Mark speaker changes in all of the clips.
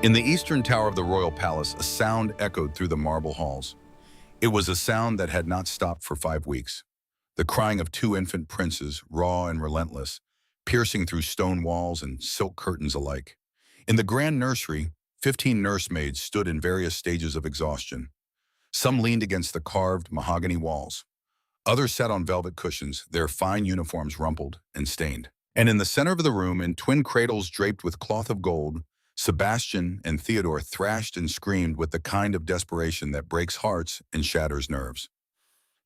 Speaker 1: In the eastern tower of the royal palace, a sound echoed through the marble halls. It was a sound that had not stopped for 5 weeks. The crying of two infant princes, raw and relentless, piercing through stone walls and silk curtains alike. In the grand nursery, 15 nursemaids stood in various stages of exhaustion. Some leaned against the carved mahogany walls. Others sat on velvet cushions, their fine uniforms rumpled and stained. And in the center of the room, in twin cradles draped with cloth of gold, Sebastian and Theodore thrashed and screamed with the kind of desperation that breaks hearts and shatters nerves.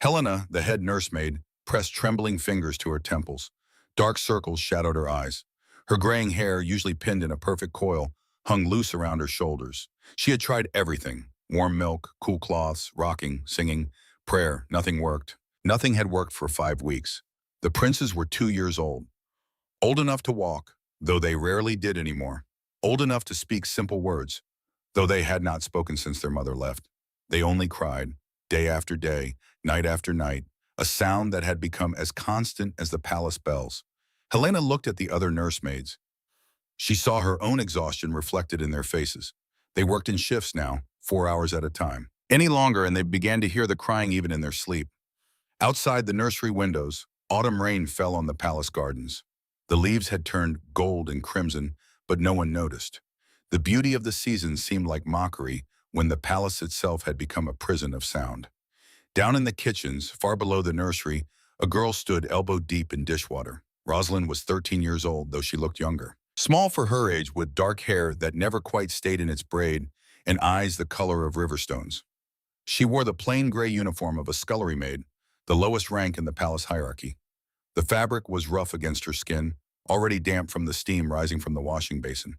Speaker 1: Helena, the head nursemaid, pressed trembling fingers to her temples. Dark circles shadowed her eyes. Her graying hair, usually pinned in a perfect coil, hung loose around her shoulders. She had tried everything: warm milk, cool cloths, rocking, singing, prayer. Nothing worked. Nothing had worked for 5 weeks. The princes were 2 years old. Old enough to walk, though they rarely did anymore. Old enough to speak simple words, though they had not spoken since their mother left. They only cried, day after day, night after night, a sound that had become as constant as the palace bells. Helena looked at the other nursemaids. She saw her own exhaustion reflected in their faces. They worked in shifts now, 4 hours at a time. Any longer, and they began to hear the crying even in their sleep. Outside the nursery windows, autumn rain fell on the palace gardens. The leaves had turned gold and crimson, but no one noticed. The beauty of the season seemed like mockery when the palace itself had become a prison of sound. Down in the kitchens, far below the nursery, a girl stood elbow-deep in dishwater. Rosalind was 13 years old, though she looked younger. Small for her age, with dark hair that never quite stayed in its braid and eyes the color of river stones. She wore the plain gray uniform of a scullery maid, the lowest rank in the palace hierarchy. The fabric was rough against her skin, already damp from the steam rising from the washing basin.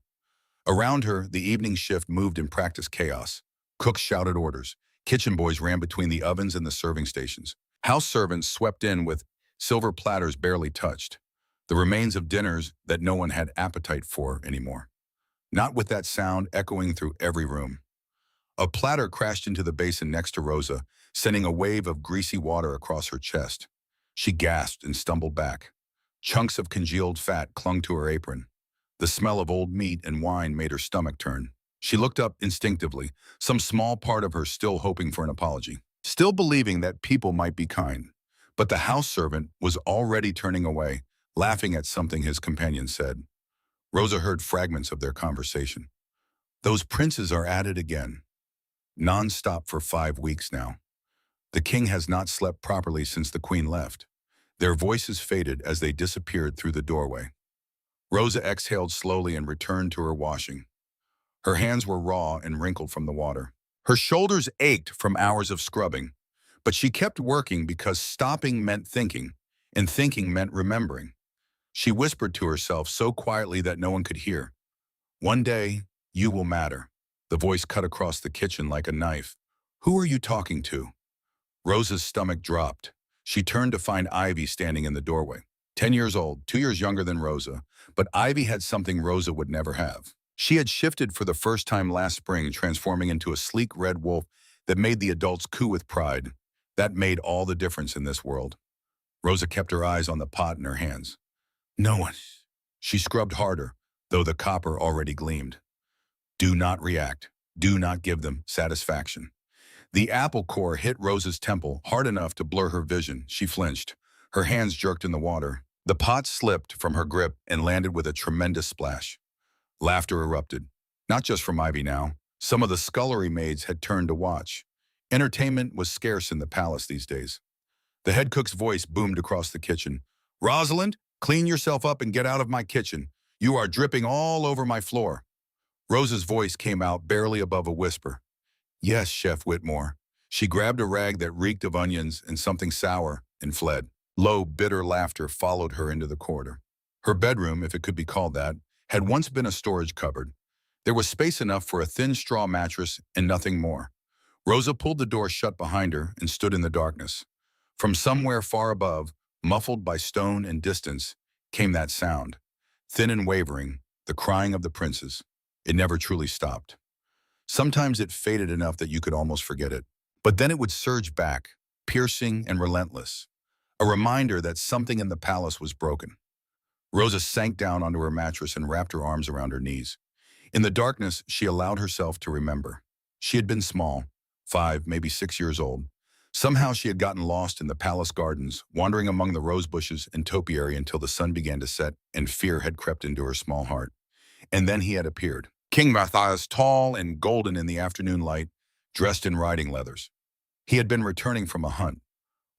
Speaker 1: Around her, the evening shift moved in practiced chaos. Cooks shouted orders. Kitchen boys ran between the ovens and the serving stations. House servants swept in with silver platters barely touched, the remains of dinners that no one had appetite for anymore. Not with that sound echoing through every room. A platter crashed into the basin next to Rosa, sending a wave of greasy water across her chest. She gasped and stumbled back. Chunks of congealed fat clung to her apron. The smell of old meat and wine made her stomach turn. She looked up instinctively, some small part of her still hoping for an apology, still believing that people might be kind. But the house servant was already turning away, laughing at something his companion said. Rosa heard fragments of their conversation. Those princes are at it again. Non-stop for 5 weeks now. The king has not slept properly since the queen left. Their voices faded as they disappeared through the doorway. Rosa exhaled slowly and returned to her washing. Her hands were raw and wrinkled from the water. Her shoulders ached from hours of scrubbing, but she kept working because stopping meant thinking, and thinking meant remembering. She whispered to herself so quietly that no one could hear. One day, you will matter. The voice cut across the kitchen like a knife. Who are you talking to? Rosa's stomach dropped. She turned to find Ivy standing in the doorway. 10 years old, 2 years younger than Rosa, but Ivy had something Rosa would never have. She had shifted for the first time last spring, transforming into a sleek red wolf that made the adults coo with pride. That made all the difference in this world. Rosa kept her eyes on the pot in her hands. No one. She scrubbed harder, though the copper already gleamed. Do not react. Do not give them satisfaction. The apple core hit Rosa's temple hard enough to blur her vision. She flinched. Her hands jerked in the water. The pot slipped from her grip and landed with a tremendous splash. Laughter erupted. Not just from Ivy now. Some of the scullery maids had turned to watch. Entertainment was scarce in the palace these days. The head cook's voice boomed across the kitchen. Rosalind, clean yourself up and get out of my kitchen. You are dripping all over my floor. Rosa's voice came out barely above a whisper. Yes, Chef Whitmore. She grabbed a rag that reeked of onions and something sour and fled. Low, bitter laughter followed her into the corridor. Her bedroom, if it could be called that, had once been a storage cupboard. There was space enough for a thin straw mattress and nothing more. Rosa pulled the door shut behind her and stood in the darkness. From somewhere far above, muffled by stone and distance, came that sound. Thin and wavering, the crying of the princes. It never truly stopped. Sometimes it faded enough that you could almost forget it. But then it would surge back, piercing and relentless. A reminder that something in the palace was broken. Rosa sank down onto her mattress and wrapped her arms around her knees. In the darkness, she allowed herself to remember. She had been small, 5, maybe 6 years old. Somehow she had gotten lost in the palace gardens, wandering among the rose bushes and topiary until the sun began to set and fear had crept into her small heart. And then he had appeared. King Matthias, tall and golden in the afternoon light, dressed in riding leathers. He had been returning from a hunt.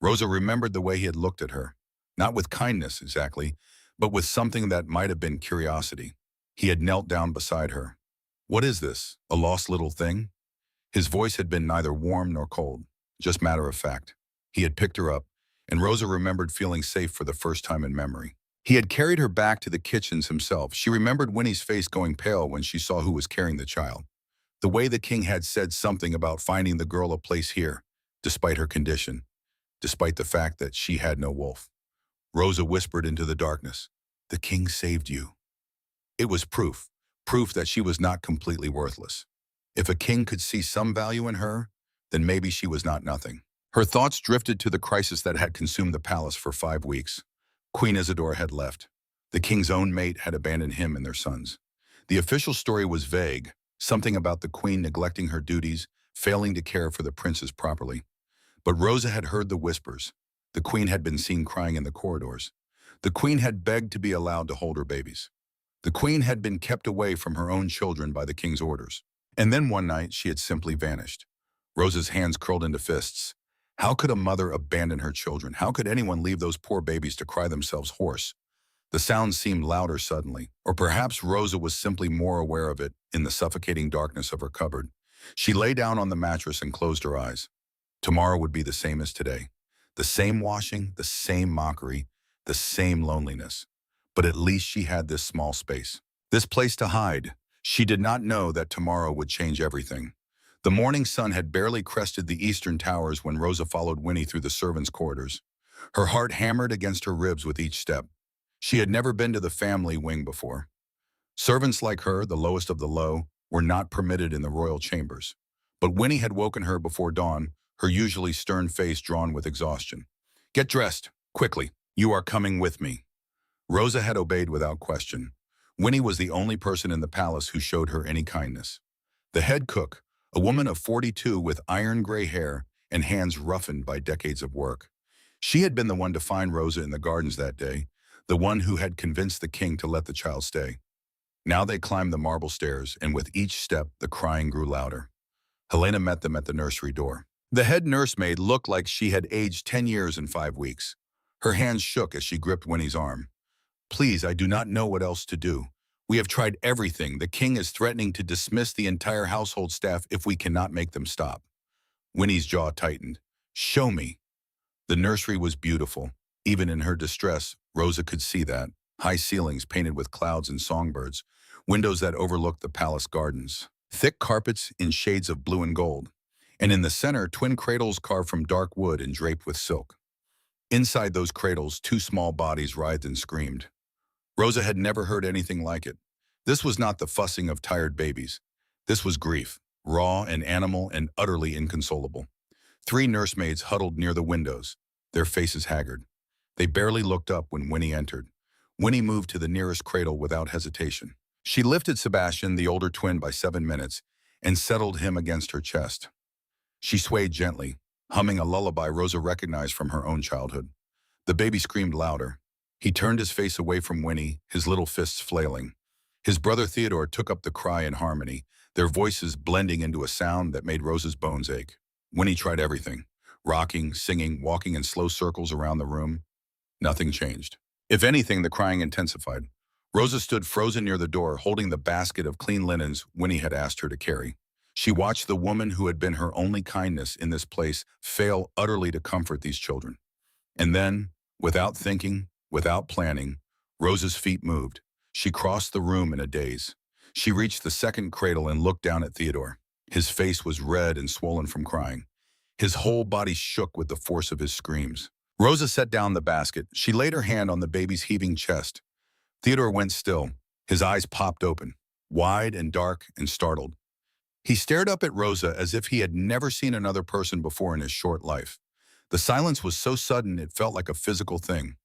Speaker 1: Rosa remembered the way he had looked at her, not with kindness exactly, but with something that might have been curiosity. He had knelt down beside her. "What is this, a lost little thing?" His voice had been neither warm nor cold, just matter of fact. He had picked her up, and Rosa remembered feeling safe for the first time in memory. He had carried her back to the kitchens himself. She remembered Winnie's face going pale when she saw who was carrying the child. The way the king had said something about finding the girl a place here, despite her condition, despite the fact that she had no wolf. Rosa whispered into the darkness, "The king saved you." It was proof that she was not completely worthless. If a king could see some value in her, then maybe she was not nothing. Her thoughts drifted to the crisis that had consumed the palace for 5 weeks. Queen Isidora had left. The king's own mate had abandoned him and their sons. The official story was vague, something about the queen neglecting her duties, failing to care for the princes properly. But Rosa had heard the whispers. The queen had been seen crying in the corridors. The queen had begged to be allowed to hold her babies. The queen had been kept away from her own children by the king's orders. And then one night she had simply vanished. Rosa's hands curled into fists. How could a mother abandon her children? How could anyone leave those poor babies to cry themselves hoarse? The sound seemed louder suddenly, or perhaps Rosa was simply more aware of it in the suffocating darkness of her cupboard. She lay down on the mattress and closed her eyes. Tomorrow would be the same as today. The same washing, the same mockery, the same loneliness. But at least she had this small space, this place to hide. She did not know that tomorrow would change everything. The morning sun had barely crested the eastern towers when Rosa followed Winnie through the servants' corridors. Her heart hammered against her ribs with each step. She had never been to the family wing before. Servants like her, the lowest of the low, were not permitted in the royal chambers. But Winnie had woken her before dawn, her usually stern face drawn with exhaustion. "Get dressed, quickly. You are coming with me." Rosa had obeyed without question. Winnie was the only person in the palace who showed her any kindness. The head cook, a woman of 42 with iron gray hair and hands roughened by decades of work. She had been the one to find Rosa in the gardens that day, the one who had convinced the king to let the child stay. Now they climbed the marble stairs, and with each step, the crying grew louder. Helena met them at the nursery door. The head nursemaid looked like she had aged 10 years in 5 weeks. Her hands shook as she gripped Winnie's arm. "Please, I do not know what else to do. We have tried everything. The king is threatening to dismiss the entire household staff if we cannot make them stop." Winnie's jaw tightened. "Show me." The nursery was beautiful. Even in her distress, Rosa could see that. High ceilings painted with clouds and songbirds, windows that overlooked the palace gardens, thick carpets in shades of blue and gold, and in the center, twin cradles carved from dark wood and draped with silk. Inside those cradles, 2 small bodies writhed and screamed. Rosa had never heard anything like it. This was not the fussing of tired babies. This was grief, raw and animal and utterly inconsolable. 3 nursemaids huddled near the windows, their faces haggard. They barely looked up when Winnie entered. Winnie moved to the nearest cradle without hesitation. She lifted Sebastian, the older twin, by 7 minutes and settled him against her chest. She swayed gently, humming a lullaby Rosa recognized from her own childhood. The baby screamed louder. He turned his face away from Winnie, his little fists flailing. His brother Theodore took up the cry in harmony, their voices blending into a sound that made Rosa's bones ache. Winnie tried everything, rocking, singing, walking in slow circles around the room. Nothing changed. If anything, the crying intensified. Rosa stood frozen near the door, holding the basket of clean linens Winnie had asked her to carry. She watched the woman who had been her only kindness in this place fail utterly to comfort these children. And then, without thinking, without planning, Rosa's feet moved. She crossed the room in a daze. She reached the second cradle and looked down at Theodore. His face was red and swollen from crying. His whole body shook with the force of his screams. Rosa set down the basket. She laid her hand on the baby's heaving chest. Theodore went still. His eyes popped open, wide and dark and startled. He stared up at Rosa as if he had never seen another person before in his short life. The silence was so sudden it felt like a physical thing.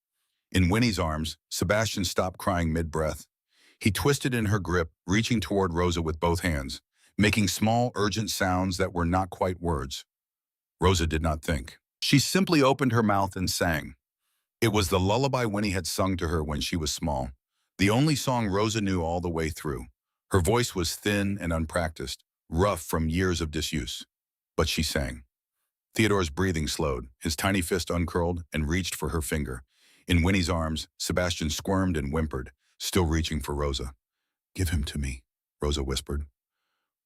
Speaker 1: In Winnie's arms, Sebastian stopped crying mid-breath. He twisted in her grip, reaching toward Rosa with both hands, making small, urgent sounds that were not quite words. Rosa did not think. She simply opened her mouth and sang. It was the lullaby Winnie had sung to her when she was small, the only song Rosa knew all the way through. Her voice was thin and unpracticed, rough from years of disuse. But she sang. Theodore's breathing slowed, his tiny fist uncurled and reached for her finger. In Winnie's arms, Sebastian squirmed and whimpered, still reaching for Rosa. "Give him to me," Rosa whispered.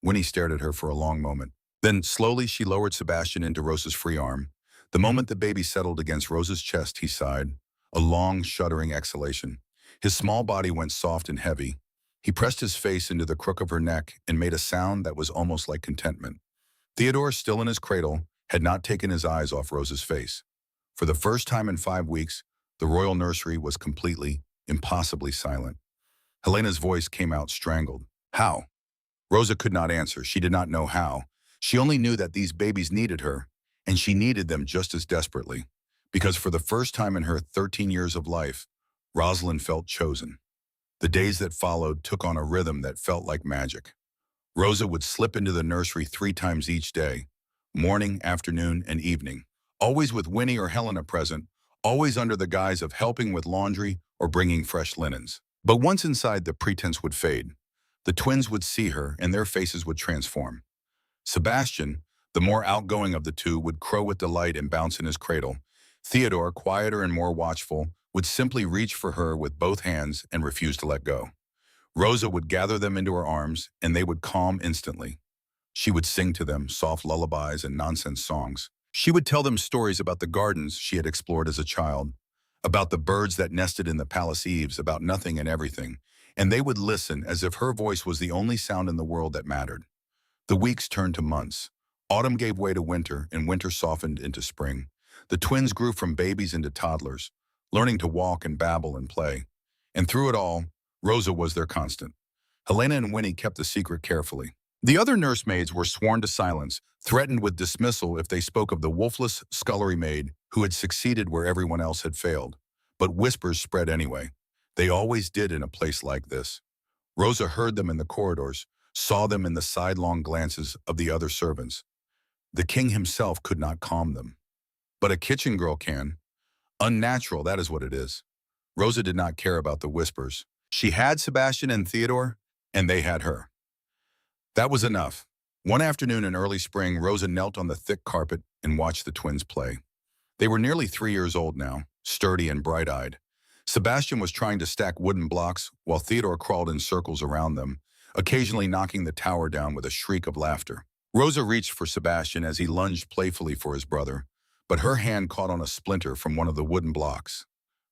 Speaker 1: Winnie stared at her for a long moment. Then, slowly, she lowered Sebastian into Rosa's free arm. The moment the baby settled against Rosa's chest, he sighed, a long, shuddering exhalation. His small body went soft and heavy. He pressed his face into the crook of her neck and made a sound that was almost like contentment. Theodore, still in his cradle, had not taken his eyes off Rosa's face. For the first time in 5 weeks, the royal nursery was completely, impossibly silent. Helena's voice came out strangled. "How?" Rosa could not answer. She did not know how. She only knew that these babies needed her, and she needed them just as desperately. Because for the first time in her 13 years of life, Rosalind felt chosen. The days that followed took on a rhythm that felt like magic. Rosa would slip into the nursery 3 times each day, morning, afternoon, and evening, always with Winnie or Helena present, always under the guise of helping with laundry or bringing fresh linens. But once inside, the pretense would fade. The twins would see her, and their faces would transform. Sebastian, the more outgoing of the two, would crow with delight and bounce in his cradle. Theodore, quieter and more watchful, would simply reach for her with both hands and refuse to let go. Rosa would gather them into her arms, and they would calm instantly. She would sing to them soft lullabies and nonsense songs. She would tell them stories about the gardens she had explored as a child, about the birds that nested in the palace eaves, about nothing and everything, and they would listen as if her voice was the only sound in the world that mattered. The weeks turned to months. Autumn gave way to winter, and winter softened into spring. The twins grew from babies into toddlers, learning to walk and babble and play. And through it all, Rosa was their constant. Helena and Winnie kept the secret carefully. The other nursemaids were sworn to silence, threatened with dismissal if they spoke of the wolfless scullery maid who had succeeded where everyone else had failed. But whispers spread anyway. They always did in a place like this. Rosa heard them in the corridors, saw them in the sidelong glances of the other servants. The king himself could not calm them. But a kitchen girl can. Unnatural, that is what it is. Rosa did not care about the whispers. She had Sebastian and Theodore, and they had her. That was enough. One afternoon in early spring, Rosa knelt on the thick carpet and watched the twins play. They were nearly 3 years old now, sturdy and bright-eyed. Sebastian was trying to stack wooden blocks while Theodore crawled in circles around them, occasionally knocking the tower down with a shriek of laughter. Rosa reached for Sebastian as he lunged playfully for his brother, but her hand caught on a splinter from one of the wooden blocks.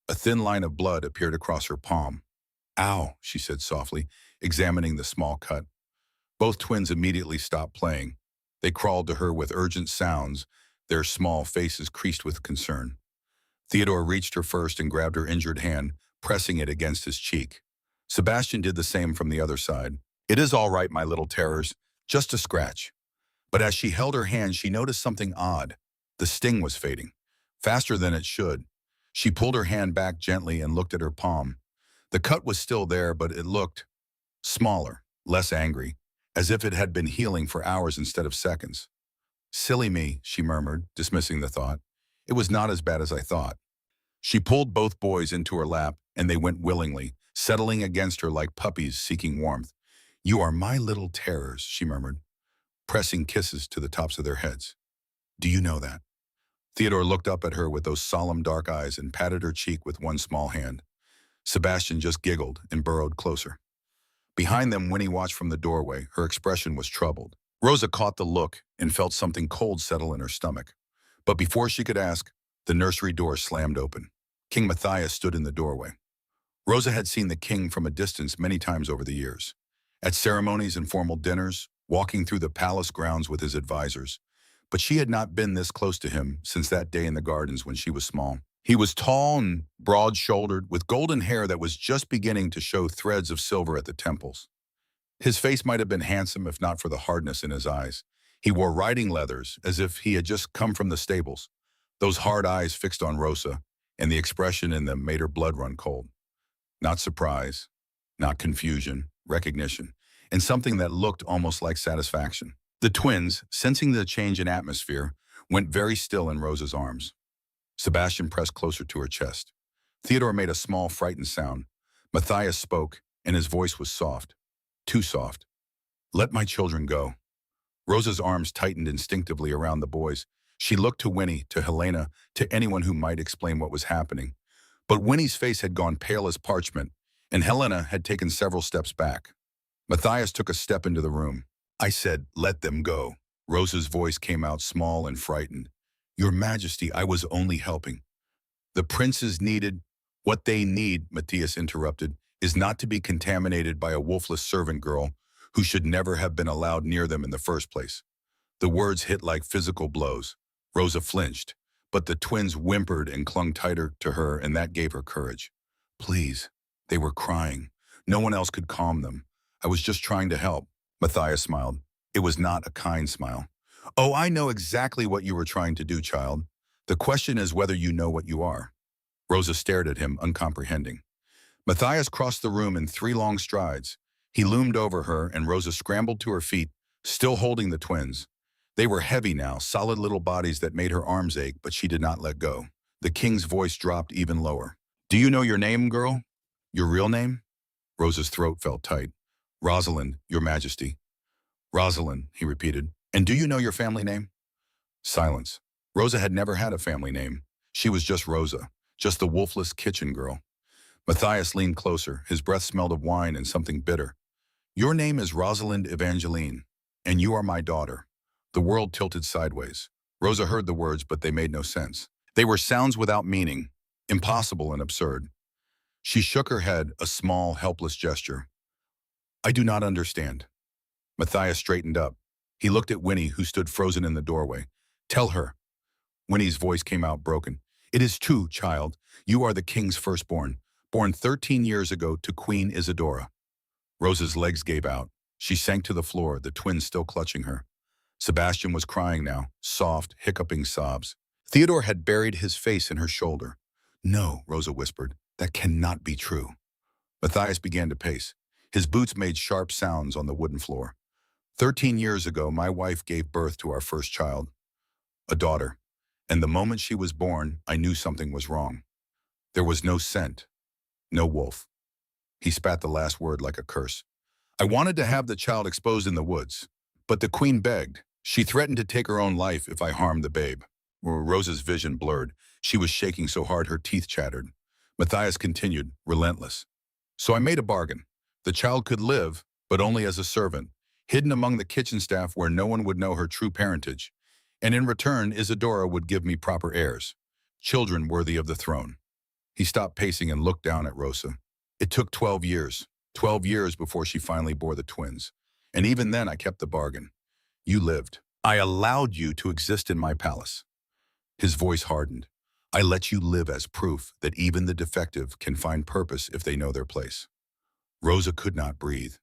Speaker 1: A thin line of blood appeared across her palm. "Ow," she said softly, examining the small cut. Both twins immediately stopped playing. They crawled to her with urgent sounds, their small faces creased with concern. Theodore reached her first and grabbed her injured hand, pressing it against his cheek. Sebastian did the same from the other side. "It is all right, my little terrors, just a scratch." But as she held her hand, she noticed something odd. The sting was fading, faster than it should. She pulled her hand back gently and looked at her palm. The cut was still there, but it looked smaller, less angry, as if it had been healing for hours instead of seconds. "Silly me," she murmured, dismissing the thought. "It was not as bad as I thought." She pulled both boys into her lap, and they went willingly, settling against her like puppies seeking warmth. "You are my little terrors," she murmured, pressing kisses to the tops of their heads. "Do you know that?" Theodore looked up at her with those solemn dark eyes and patted her cheek with one small hand. Sebastian just giggled and burrowed closer. Behind them, Winnie watched from the doorway. Her expression was troubled. Rosa caught the look and felt something cold settle in her stomach. But before she could ask, the nursery door slammed open. King Matthias stood in the doorway. Rosa had seen the king from a distance many times over the years. At ceremonies and formal dinners, walking through the palace grounds with his advisors. But she had not been this close to him since that day in the gardens when she was small. He was tall and broad-shouldered, with golden hair that was just beginning to show threads of silver at the temples. His face might have been handsome if not for the hardness in his eyes. He wore riding leathers, as if he had just come from the stables. Those hard eyes fixed on Rosa, and the expression in them made her blood run cold. Not surprise, not confusion, recognition, and something that looked almost like satisfaction. The twins, sensing the change in atmosphere, went very still in Rosa's arms. Sebastian pressed closer to her chest. Theodore made a small, frightened sound. Matthias spoke, and his voice was soft. Too soft. Let my children go. Rosa's arms tightened instinctively around the boys. She looked to Winnie, to Helena, to anyone who might explain what was happening. But Winnie's face had gone pale as parchment, and Helena had taken several steps back. Matthias took a step into the room. I said, let them go. Rosa's voice came out small and frightened. Your Majesty, I was only helping. The princes needed, what they need, Matthias interrupted, is not to be contaminated by a wolfless servant girl who should never have been allowed near them in the first place. The words hit like physical blows. Rosa flinched, but the twins whimpered and clung tighter to her, and that gave her courage. Please. They were crying. No one else could calm them. I was just trying to help. Matthias smiled. It was not a kind smile. Oh, I know exactly what you were trying to do, child. The question is whether you know what you are. Rosa stared at him, uncomprehending. Matthias crossed the room in 3 long strides. He loomed over her, and Rosa scrambled to her feet, still holding the twins. They were heavy now, solid little bodies that made her arms ache, but she did not let go. The king's voice dropped even lower. Do you know your name, girl? Your real name? Rosa's throat felt tight. Rosalind, Your Majesty. Rosalind, he repeated. And do you know your family name? Silence. Rosa had never had a family name. She was just Rosa, just the wolfless kitchen girl. Matthias leaned closer. His breath smelled of wine and something bitter. Your name is Rosalind Evangeline, and you are my daughter. The world tilted sideways. Rosa heard the words, but they made no sense. They were sounds without meaning, impossible and absurd. She shook her head, a small, helpless gesture. I do not understand. Matthias straightened up. He looked at Winnie, who stood frozen in the doorway. Tell her. Winnie's voice came out broken. It is true, child. You are the king's firstborn, born 13 years ago to Queen Isadora. Rosa's legs gave out. She sank to the floor, the twins still clutching her. Sebastian was crying now, soft, hiccuping sobs. Theodore had buried his face in her shoulder. No, Rosa whispered. That cannot be true. Matthias began to pace. His boots made sharp sounds on the wooden floor. 13 years ago, my wife gave birth to our first child, a daughter. And the moment she was born, I knew something was wrong. There was no scent, no wolf. He spat the last word like a curse. I wanted to have the child exposed in the woods, but the queen begged. She threatened to take her own life if I harmed the babe. Rosa's vision blurred. She was shaking so hard her teeth chattered. Matthias continued, relentless. So I made a bargain. The child could live, but only as a servant, hidden among the kitchen staff where no one would know her true parentage. And in return, Isadora would give me proper heirs, children worthy of the throne. He stopped pacing and looked down at Rosa. It took 12 years, 12 years before she finally bore the twins. And even then I kept the bargain. You lived. I allowed you to exist in my palace. His voice hardened. I let you live as proof that even the defective can find purpose if they know their place. Rosa could not breathe,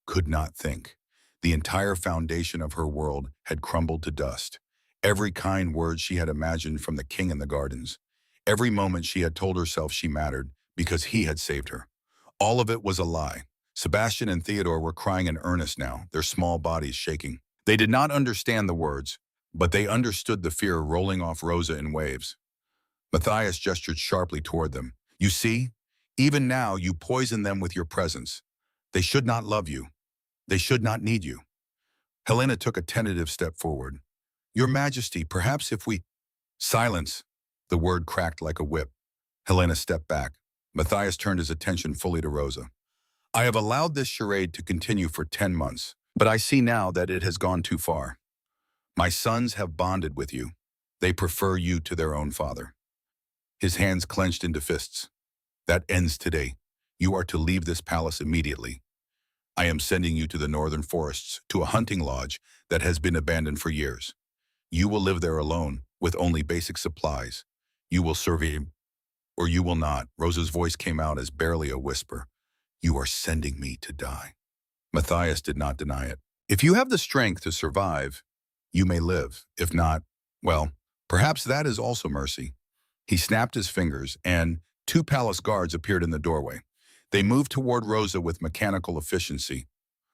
Speaker 1: could not think. The entire foundation of her world had crumbled to dust. Every kind word she had imagined from the king in the gardens. Every moment she had told herself she mattered because he had saved her. All of it was a lie. Sebastian and Theodore were crying in earnest now, their small bodies shaking. They did not understand the words, but they understood the fear rolling off Rosa in waves. Matthias gestured sharply toward them. You see, even now you poison them with your presence. They should not love you. They should not need you. Helena took a tentative step forward. Your Majesty, perhaps if we... Silence. The word cracked like a whip. Helena stepped back. Matthias turned his attention fully to Rosa. I have allowed this charade to continue for 10 months, but I see now that it has gone too far. My sons have bonded with you. They prefer you to their own father. His hands clenched into fists. That ends today. You are to leave this palace immediately. I am sending you to the northern forests, to a hunting lodge that has been abandoned for years. You will live there alone, with only basic supplies. You will survive, or you will not. Rosa's voice came out as barely a whisper. You are sending me to die. Matthias did not deny it. If you have the strength to survive, you may live. If not, well, perhaps that is also mercy. He snapped his fingers, and 2 palace guards appeared in the doorway. They moved toward Rosa with mechanical efficiency.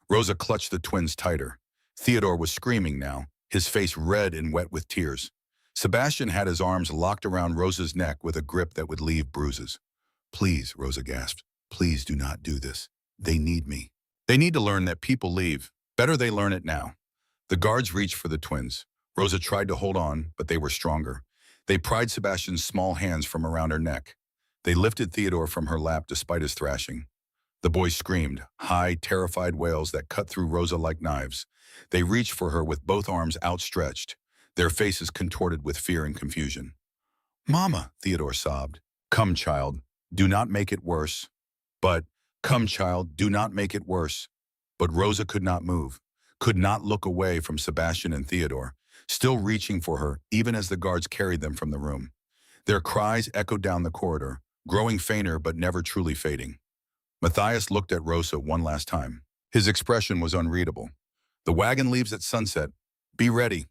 Speaker 1: Rosa clutched the twins tighter. Theodore was screaming now, his face red and wet with tears. Sebastian had his arms locked around Rosa's neck with a grip that would leave bruises. "Please," Rosa gasped. "Please do not do this. They need me. They need to learn that people leave. Better they learn it now." The guards reached for the twins. Rosa tried to hold on, but they were stronger. They pried Sebastian's small hands from around her neck. They lifted Theodore from her lap despite his thrashing. The boy screamed, high, terrified wails that cut through Rosa like knives. They reached for her with both arms outstretched, their faces contorted with fear and confusion. "Mama," Theodore sobbed. "Come, child. Do not make it worse." Come, child, do not make it worse." But Rosa could not move, could not look away from Sebastian and Theodore, still reaching for her even as the guards carried them from the room. Their cries echoed down the corridor, growing fainter but never truly fading. Matthias looked at Rosa one last time. His expression was unreadable. "The wagon leaves at sunset. Be ready."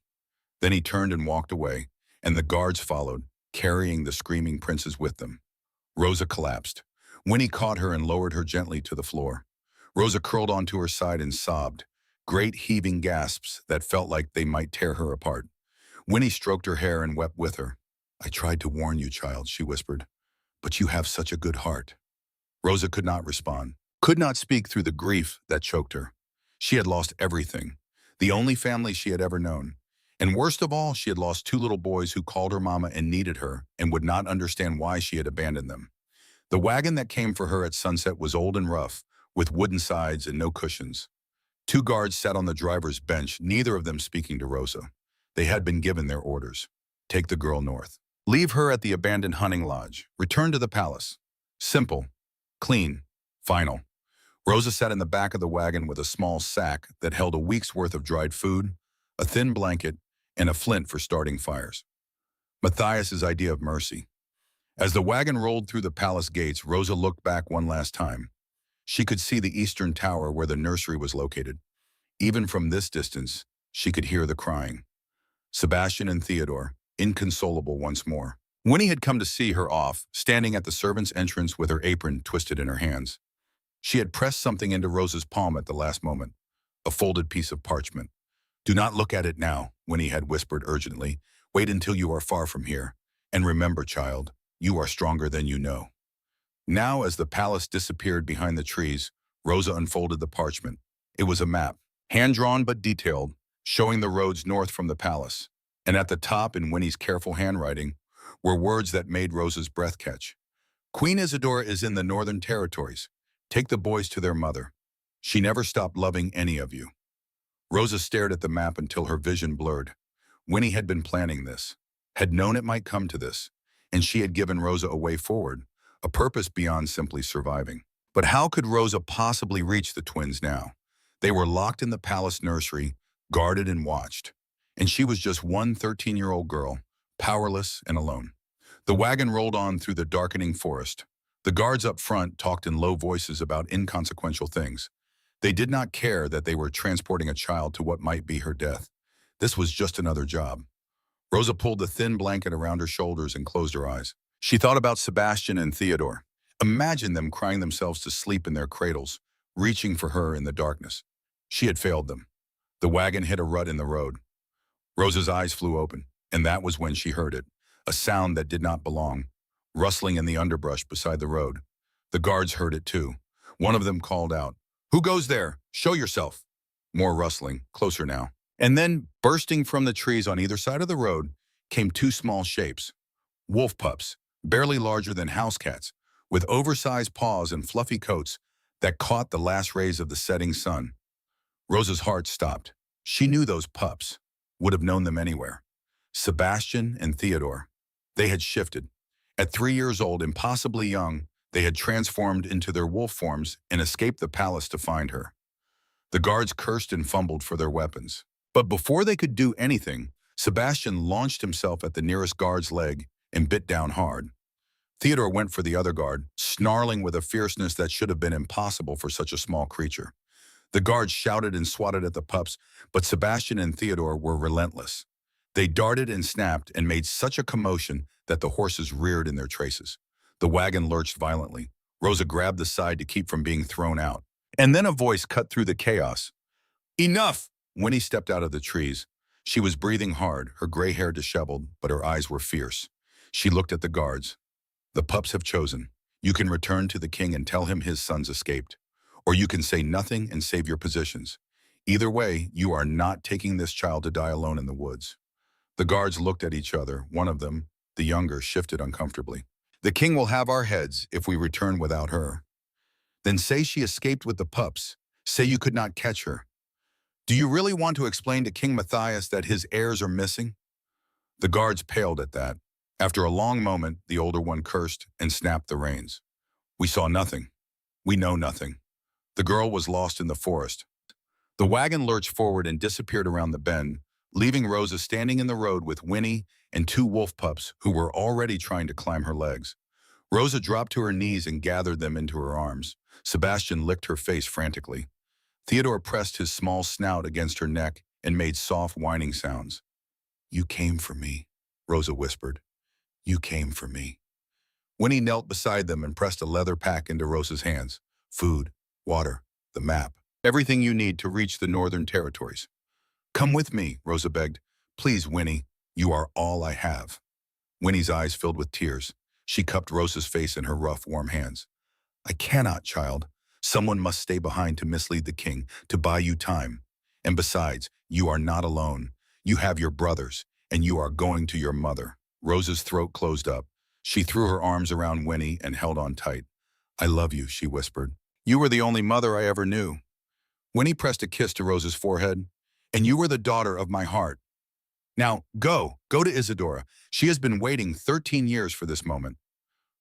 Speaker 1: Then he turned and walked away, and the guards followed, carrying the screaming princes with them. Rosa collapsed. Winnie caught her and lowered her gently to the floor. Rosa curled onto her side and sobbed, great heaving gasps that felt like they might tear her apart. Winnie stroked her hair and wept with her. "I tried to warn you, child," she whispered, "but you have such a good heart." Rosa could not respond, could not speak through the grief that choked her. She had lost everything, the only family she had ever known. And worst of all, she had lost two little boys who called her mama and needed her and would not understand why she had abandoned them. The wagon that came for her at sunset was old and rough, with wooden sides and no cushions. Two guards sat on the driver's bench, neither of them speaking to Rosa. They had been given their orders. Take the girl north. Leave her at the abandoned hunting lodge. Return to the palace. Simple. Clean. Final. Rosa sat in the back of the wagon with a small sack that held a week's worth of dried food, a thin blanket, and a flint for starting fires. Matthias's idea of mercy. As the wagon rolled through the palace gates, Rosa looked back one last time. She could see the eastern tower where the nursery was located. Even from this distance, she could hear the crying. Sebastian and Theodore, inconsolable once more. Winnie had come to see her off, standing at the servants' entrance with her apron twisted in her hands. She had pressed something into Rosa's palm at the last moment, a folded piece of parchment. "Do not look at it now," Winnie had whispered urgently. "Wait until you are far from here. And remember, child, you are stronger than you know." Now, as the palace disappeared behind the trees, Rosa unfolded the parchment. It was a map, hand-drawn but detailed, showing the roads north from the palace. And at the top, in Winnie's careful handwriting, were words that made Rosa's breath catch. "Queen Isadora is in the northern territories. Take the boys to their mother. She never stopped loving any of you." Rosa stared at the map until her vision blurred. Winnie had been planning this, had known it might come to this, and she had given Rosa a way forward, a purpose beyond simply surviving. But how could Rosa possibly reach the twins now? They were locked in the palace nursery, guarded and watched. And she was just one 13-year-old girl, powerless and alone. The wagon rolled on through the darkening forest. The guards up front talked in low voices about inconsequential things. They did not care that they were transporting a child to what might be her death. This was just another job. Rosa pulled the thin blanket around her shoulders and closed her eyes. She thought about Sebastian and Theodore. Imagine them crying themselves to sleep in their cradles, reaching for her in the darkness. She had failed them. The wagon hit a rut in the road. Rosa's eyes flew open, and that was when she heard it, a sound that did not belong, rustling in the underbrush beside the road. The guards heard it too. One of them called out, "Who goes there? Show yourself." More rustling, closer now. And then, bursting from the trees on either side of the road, came two small shapes. Wolf pups, barely larger than house cats, with oversized paws and fluffy coats that caught the last rays of the setting sun. Rosa's heart stopped. She knew those pups, would have known them anywhere. Sebastian and Theodore. They had shifted. At 3 years old, impossibly young, they had transformed into their wolf forms and escaped the palace to find her. The guards cursed and fumbled for their weapons. But before they could do anything, Sebastian launched himself at the nearest guard's leg and bit down hard. Theodore went for the other guard, snarling with a fierceness that should have been impossible for such a small creature. The guards shouted and swatted at the pups, but Sebastian and Theodore were relentless. They darted and snapped and made such a commotion that the horses reared in their traces. The wagon lurched violently. Rosa grabbed the side to keep from being thrown out. And then a voice cut through the chaos. Enough! Winnie stepped out of the trees. She was breathing hard, her gray hair disheveled, but her eyes were fierce. She looked at the guards. The pups have chosen. You can return to the king and tell him his sons escaped. Or you can say nothing and save your positions. Either way, you are not taking this child to die alone in the woods. The guards looked at each other. One of them, the younger, shifted uncomfortably. The king will have our heads if we return without her. Then say she escaped with the pups. Say you could not catch her. Do you really want to explain to King Matthias that his heirs are missing? The guards paled at that. After a long moment, the older one cursed and snapped the reins. We saw nothing. We know nothing. The girl was lost in the forest. The wagon lurched forward and disappeared around the bend, leaving Rosa standing in the road with Winnie and two wolf pups who were already trying to climb her legs. Rosa dropped to her knees and gathered them into her arms. Sebastian licked her face frantically. Theodore pressed his small snout against her neck and made soft whining sounds. You came for me, Rosa whispered. You came for me. Winnie knelt beside them and pressed a leather pack into Rosa's hands. Food, water, the map, everything you need to reach the northern territories. Come with me, Rosa begged. Please, Winnie, you are all I have. Winnie's eyes filled with tears. She cupped Rosa's face in her rough, warm hands. I cannot, child. Someone must stay behind to mislead the king, to buy you time. And besides, you are not alone. You have your brothers, and you are going to your mother. Rosa's throat closed up. She threw her arms around Winnie and held on tight. I love you, she whispered. You were the only mother I ever knew. Winnie pressed a kiss to Rosa's forehead. And you were the daughter of my heart. Now, go to Isadora. She has been waiting 13 years for this moment.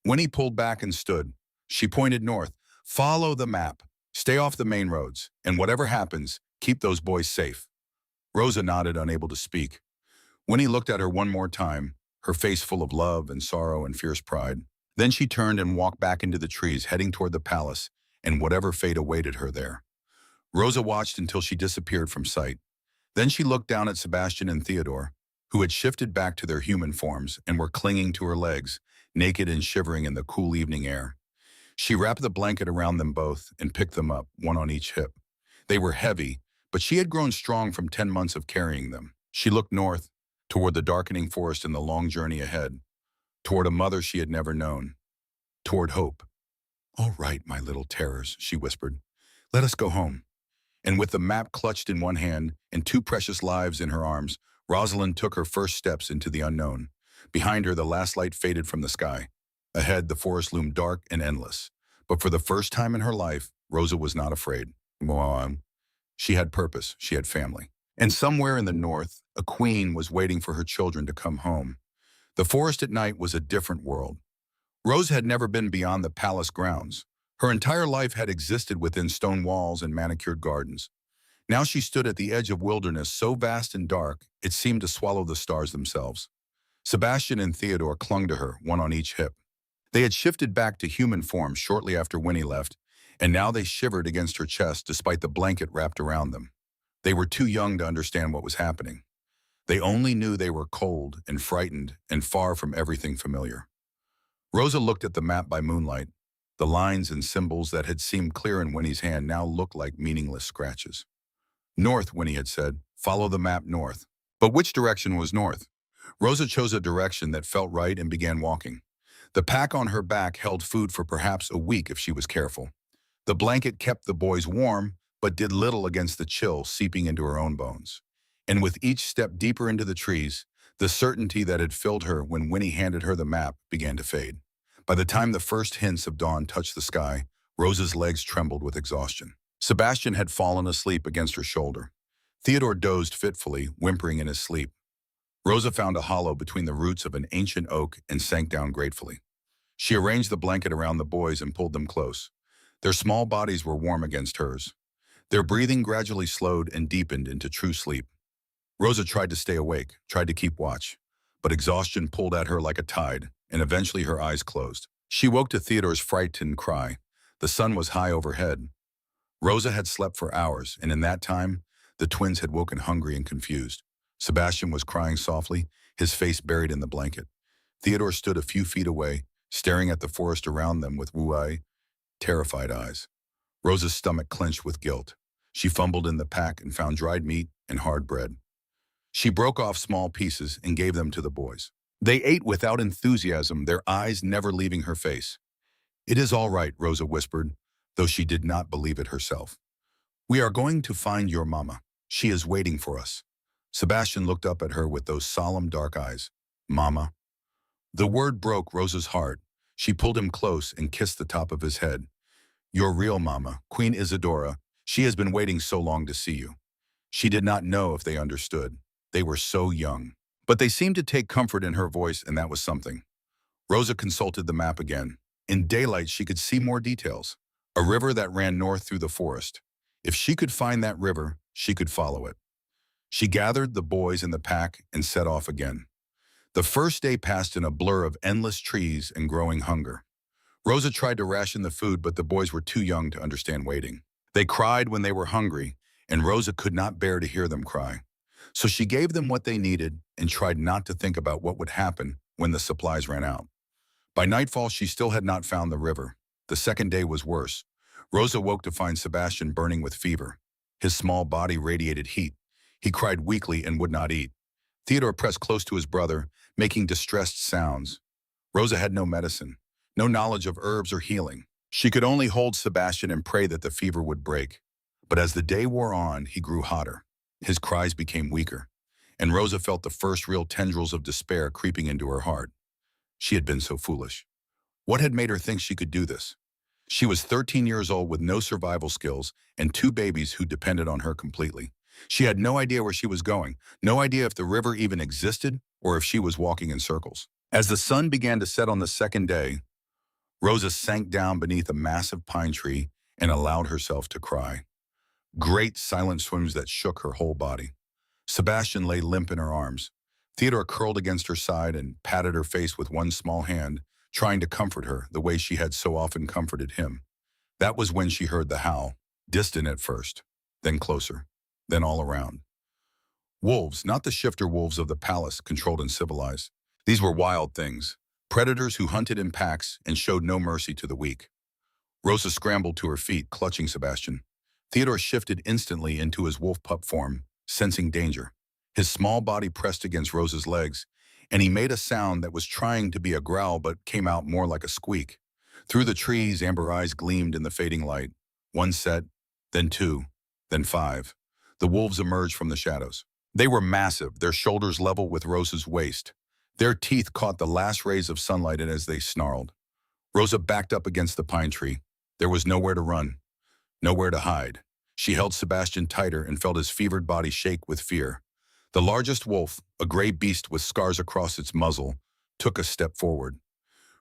Speaker 1: Winnie pulled back and stood. She pointed north. Follow the map. Stay off the main roads. And whatever happens, keep those boys safe. Rosa nodded, unable to speak. Winnie looked at her one more time, her face full of love and sorrow and fierce pride. Then she turned and walked back into the trees, heading toward the palace and whatever fate awaited her there. Rosa watched until she disappeared from sight. Then she looked down at Sebastian and Theodore, who had shifted back to their human forms and were clinging to her legs, naked and shivering in the cool evening air. She wrapped the blanket around them both and picked them up, one on each hip. They were heavy, but she had grown strong from 10 months of carrying them. She looked north, toward the darkening forest and the long journey ahead, toward a mother she had never known, toward hope. All right, my little terrors, she whispered. Let us go home. And with the map clutched in one hand and two precious lives in her arms, Rosalind took her first steps into the unknown. Behind her, the last light faded from the sky. Ahead, the forest loomed dark and endless. But for the first time in her life, Rosa was not afraid. She had purpose. She had family. And somewhere in the north, a queen was waiting for her children to come home. The forest at night was a different world. Rosa had never been beyond the palace grounds. Her entire life had existed within stone walls and manicured gardens. Now she stood at the edge of wilderness so vast and dark, it seemed to swallow the stars themselves. Sebastian and Theodore clung to her, one on each hip. They had shifted back to human form shortly after Winnie left, and now they shivered against her chest despite the blanket wrapped around them. They were too young to understand what was happening. They only knew they were cold and frightened and far from everything familiar. Rosa looked at the map by moonlight. The lines and symbols that had seemed clear in Winnie's hand now looked like meaningless scratches. North, Winnie had said. Follow the map north. But which direction was north? Rosa chose a direction that felt right and began walking. The pack on her back held food for perhaps a week if she was careful. The blanket kept the boys warm, but did little against the chill seeping into her own bones. And with each step deeper into the trees, the certainty that had filled her when Winnie handed her the map began to fade. By the time the first hints of dawn touched the sky, Rosa's legs trembled with exhaustion. Sebastian had fallen asleep against her shoulder. Theodore dozed fitfully, whimpering in his sleep. Rosa found a hollow between the roots of an ancient oak and sank down gratefully. She arranged the blanket around the boys and pulled them close. Their small bodies were warm against hers. Their breathing gradually slowed and deepened into true sleep. Rosa tried to stay awake, tried to keep watch, but exhaustion pulled at her like a tide, and eventually her eyes closed. She woke to Theodore's frightened cry. The sun was high overhead. Rosa had slept for hours, and in that time, the twins had woken hungry and confused. Sebastian was crying softly, his face buried in the blanket. Theodore stood a few feet away, staring at the forest around them with woo-eye, terrified eyes. Rosa's stomach clenched with guilt. She fumbled in the pack and found dried meat and hard bread. She broke off small pieces and gave them to the boys. They ate without enthusiasm, their eyes never leaving her face. "It is all right," Rosa whispered, though she did not believe it herself. "We are going to find your mama. She is waiting for us." Sebastian looked up at her with those solemn dark eyes. "Mama." The word broke Rosa's heart. She pulled him close and kissed the top of his head. "Your real mama, Queen Isadora. She has been waiting so long to see you." She did not know if they understood. They were so young. But they seemed to take comfort in her voice, and that was something. Rosa consulted the map again. In daylight, she could see more details. A river that ran north through the forest. If she could find that river, she could follow it. She gathered the boys in the pack and set off again. The first day passed in a blur of endless trees and growing hunger. Rosa tried to ration the food, but the boys were too young to understand waiting. They cried when they were hungry, and Rosa could not bear to hear them cry. So she gave them what they needed and tried not to think about what would happen when the supplies ran out. By nightfall, she still had not found the river. The second day was worse. Rosa woke to find Sebastian burning with fever. His small body radiated heat. He cried weakly and would not eat. Theodore pressed close to his brother, making distressed sounds. Rosa had no medicine, no knowledge of herbs or healing. She could only hold Sebastian and pray that the fever would break. But as the day wore on, he grew hotter. His cries became weaker, and Rosa felt the first real tendrils of despair creeping into her heart. She had been so foolish. What had made her think she could do this? She was 13 years old with no survival skills and two babies who depended on her completely. She had no idea where she was going, no idea if the river even existed or if she was walking in circles. As the sun began to set on the second day, Rosa sank down beneath a massive pine tree and allowed herself to cry. Great silent swims that shook her whole body. Sebastian lay limp in her arms. Theodore curled against her side and patted her face with one small hand, trying to comfort her the way she had so often comforted him. That was when she heard the howl, distant at first, then closer, then all around. Wolves, not the shifter wolves of the palace, controlled and civilized. These were wild things, predators who hunted in packs and showed no mercy to the weak. Rosa scrambled to her feet, clutching Sebastian. Theodore shifted instantly into his wolf pup form, sensing danger. His small body pressed against Rosa's legs, and he made a sound that was trying to be a growl but came out more like a squeak. Through the trees, amber eyes gleamed in the fading light. One set, then two, then five. The wolves emerged from the shadows. They were massive, their shoulders level with Rosa's waist. Their teeth caught the last rays of sunlight as they snarled. Rosa backed up against the pine tree. There was nowhere to run, nowhere to hide. She held Sebastian tighter and felt his fevered body shake with fear. The largest wolf, a gray beast with scars across its muzzle, took a step forward.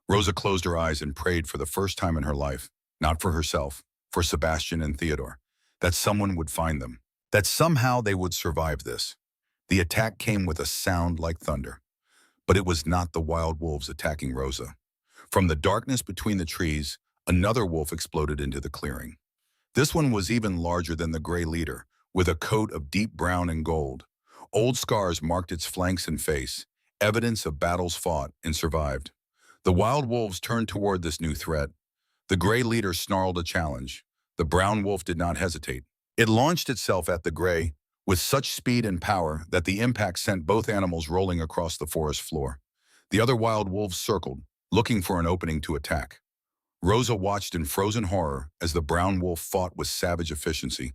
Speaker 1: Rosa closed her eyes and prayed for the first time in her life, not for herself, for Sebastian and Theodore, that someone would find them, that somehow they would survive this. The attack came with a sound like thunder, but it was not the wild wolves attacking Rosa. From the darkness between the trees, another wolf exploded into the clearing. This one was even larger than the gray leader, with a coat of deep brown and gold. Old scars marked its flanks and face, evidence of battles fought and survived. The wild wolves turned toward this new threat. The gray leader snarled a challenge. The brown wolf did not hesitate. It launched itself at the gray with such speed and power that the impact sent both animals rolling across the forest floor. The other wild wolves circled, looking for an opening to attack. Rosa watched in frozen horror as the brown wolf fought with savage efficiency.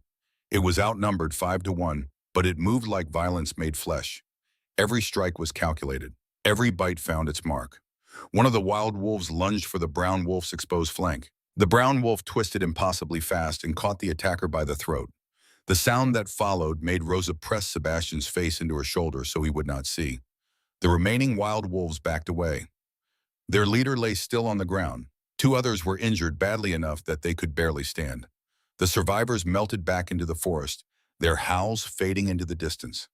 Speaker 1: It was outnumbered 5-1, but it moved like violence made flesh. Every strike was calculated. Every bite found its mark. One of the wild wolves lunged for the brown wolf's exposed flank. The brown wolf twisted impossibly fast and caught the attacker by the throat. The sound that followed made Rosa press Sebastian's face into her shoulder so he would not see. The remaining wild wolves backed away. Their leader lay still on the ground. Two others were injured badly enough that they could barely stand. The survivors melted back into the forest, their howls fading into the distance.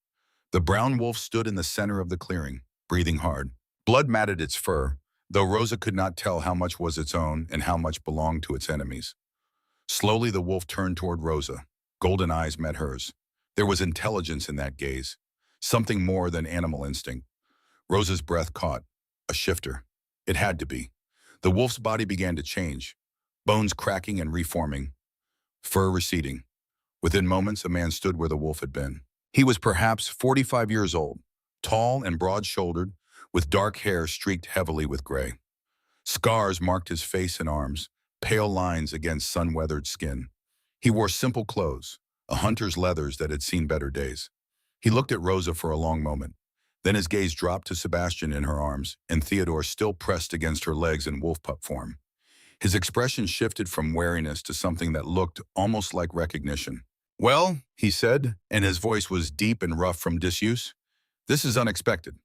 Speaker 1: The brown wolf stood in the center of the clearing, breathing hard. Blood matted its fur, though Rosa could not tell how much was its own and how much belonged to its enemies. Slowly the wolf turned toward Rosa. Golden eyes met hers. There was intelligence in that gaze, something more than animal instinct. Rosa's breath caught. A shifter. It had to be. The wolf's body began to change. bones cracking and reforming, fur receding. Within moments, a man stood where the wolf had been. He was perhaps 45 years old, tall and broad-shouldered, with dark hair streaked heavily with gray. Scars marked his face and arms, pale lines against sun-weathered skin. He wore simple clothes, a hunter's leathers that had seen better days. He looked at Rosa for a long moment. Then his gaze dropped to Sebastian in her arms, and Theodore still pressed against her legs in wolf pup form. His expression shifted from wariness to something that looked almost like recognition. "Well," he said, and his voice was deep and rough from disuse, "this is unexpected."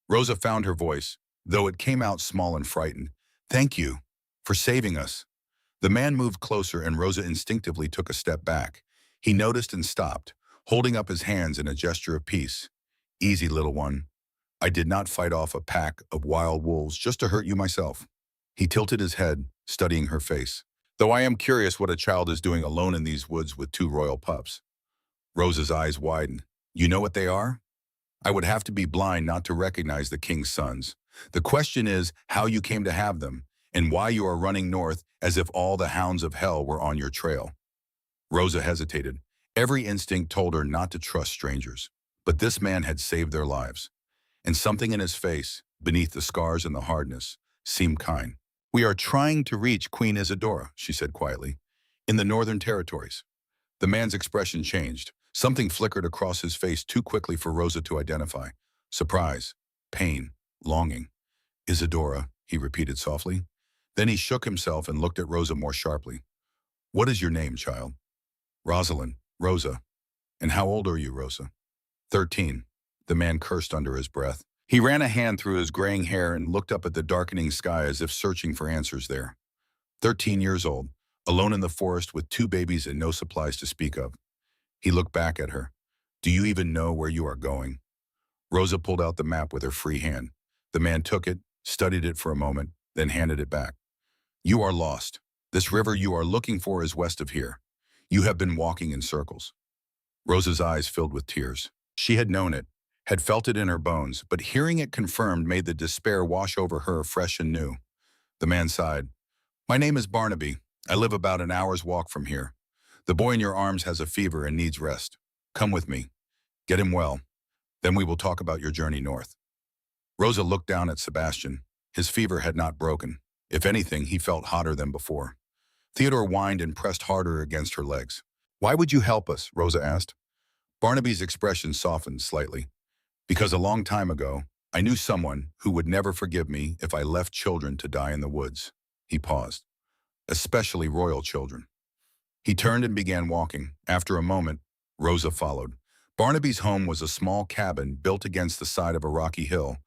Speaker 1: Rosa found her voice, though it came out small and frightened. "Thank you for saving us." The man moved closer and Rosa instinctively took a step back. He noticed and stopped, holding up his hands in a gesture of peace. "Easy, little one. I did not fight off a pack of wild wolves just to hurt you myself." He tilted his head, studying her face. "Though I am curious what a child is doing alone in these woods with two royal pups." Rosa's eyes widened. "You know what they are? I would have to be blind not to recognize the king's sons. The question is how you came to have them, and why you are running north as if all the hounds of hell were on your trail." Rosa hesitated. Every instinct told her not to trust strangers. But this man had saved their lives. And something in his face, beneath the scars and the hardness, seemed kind. "We are trying to reach Queen Isadora," she said quietly, "in the northern territories." The man's expression changed. Something flickered across his face too quickly for Rosa to identify. Surprise, pain, longing. "Isadora," he repeated softly. Then he shook himself and looked at Rosa more sharply. "What is your name, child?" "Rosalind, Rosa." "And how old are you, Rosa?" 13. The man cursed under his breath. He ran a hand through his graying hair and looked up at the darkening sky as if searching for answers there. 13 years old, alone in the forest with two babies and no supplies to speak of. He looked back at her. "Do you even know where you are going?" Rosa pulled out the map with her free hand. The man took it, studied it for a moment, then handed it back. "You are lost. This river you are looking for is west of here. You have been walking in circles." Rosa's eyes filled with tears. She had known it, had felt it in her bones, but hearing it confirmed made the despair wash over her fresh and new. The man sighed. "My name is Barnaby. I live about an hour's walk from here. The boy in your arms has a fever and needs rest. Come with me. Get him well. Then we will talk about your journey north." Rosa looked down at Sebastian. His fever had not broken. If anything, he felt hotter than before. Theodore whined and pressed harder against her legs. "Why would you help us?" Rosa asked. Barnaby's expression softened slightly. "Because a long time ago, I knew someone who would never forgive me if I left children to die in the woods." He paused. "Especially royal children." He turned and began walking. After a moment, Rosa followed. Barnaby's home was a small cabin built against the side of a rocky hill.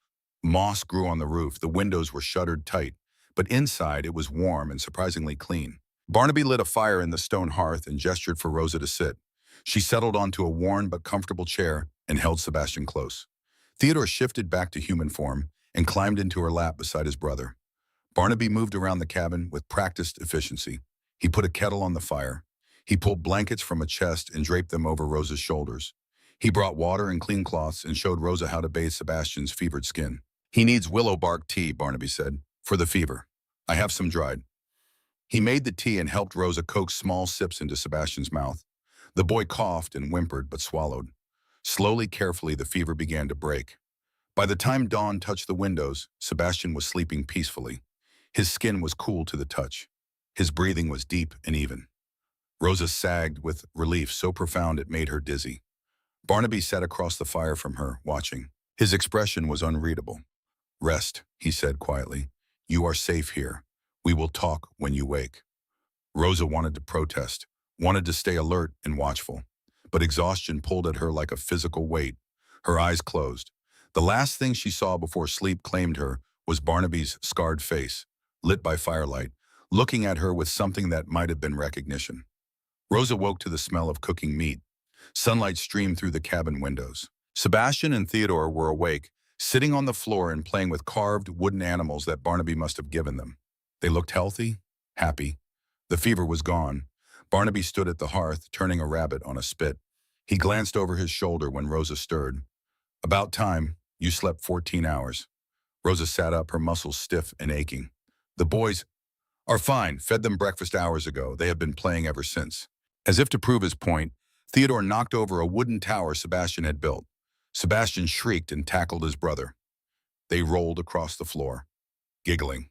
Speaker 1: Moss grew on the roof, the windows were shuttered tight, but inside it was warm and surprisingly clean. Barnaby lit a fire in the stone hearth and gestured for Rosa to sit. She settled onto a worn but comfortable chair and held Sebastian close. Theodore shifted back to human form and climbed into her lap beside his brother. Barnaby moved around the cabin with practiced efficiency. He put a kettle on the fire. He pulled blankets from a chest and draped them over Rosa's shoulders. He brought water and clean cloths and showed Rosa how to bathe Sebastian's fevered skin. "He needs willow bark tea," Barnaby said, "for the fever. I have some dried." He made the tea and helped Rosa coax small sips into Sebastian's mouth. The boy coughed and whimpered but swallowed. Slowly, carefully, the fever began to break. By the time dawn touched the windows, Sebastian was sleeping peacefully. His skin was cool to the touch. His breathing was deep and even. Rosa sagged with relief so profound it made her dizzy. Barnaby sat across the fire from her, watching. His expression was unreadable. "Rest," he said quietly. "You are safe here. We will talk when you wake." Rosa wanted to protest, wanted to stay alert and watchful, but exhaustion pulled at her like a physical weight. Her eyes closed. The last thing she saw before sleep claimed her was Barnaby's scarred face, lit by firelight, looking at her with something that might have been recognition. Rosa woke to the smell of cooking meat. Sunlight streamed through the cabin windows. Sebastian and Theodore were awake, sitting on the floor and playing with carved wooden animals that Barnaby must have given them. They looked healthy, happy. The fever was gone. Barnaby stood at the hearth, turning a rabbit on a spit. He glanced over his shoulder when Rosa stirred. "About time. You slept 14 hours. Rosa sat up, her muscles stiff and aching. The boys, Are fine, fed them breakfast hours ago. They have been playing ever since. As if to prove his point, Theodore knocked over a wooden tower Sebastian had built. Sebastian shrieked and tackled his brother. They rolled across the floor, giggling.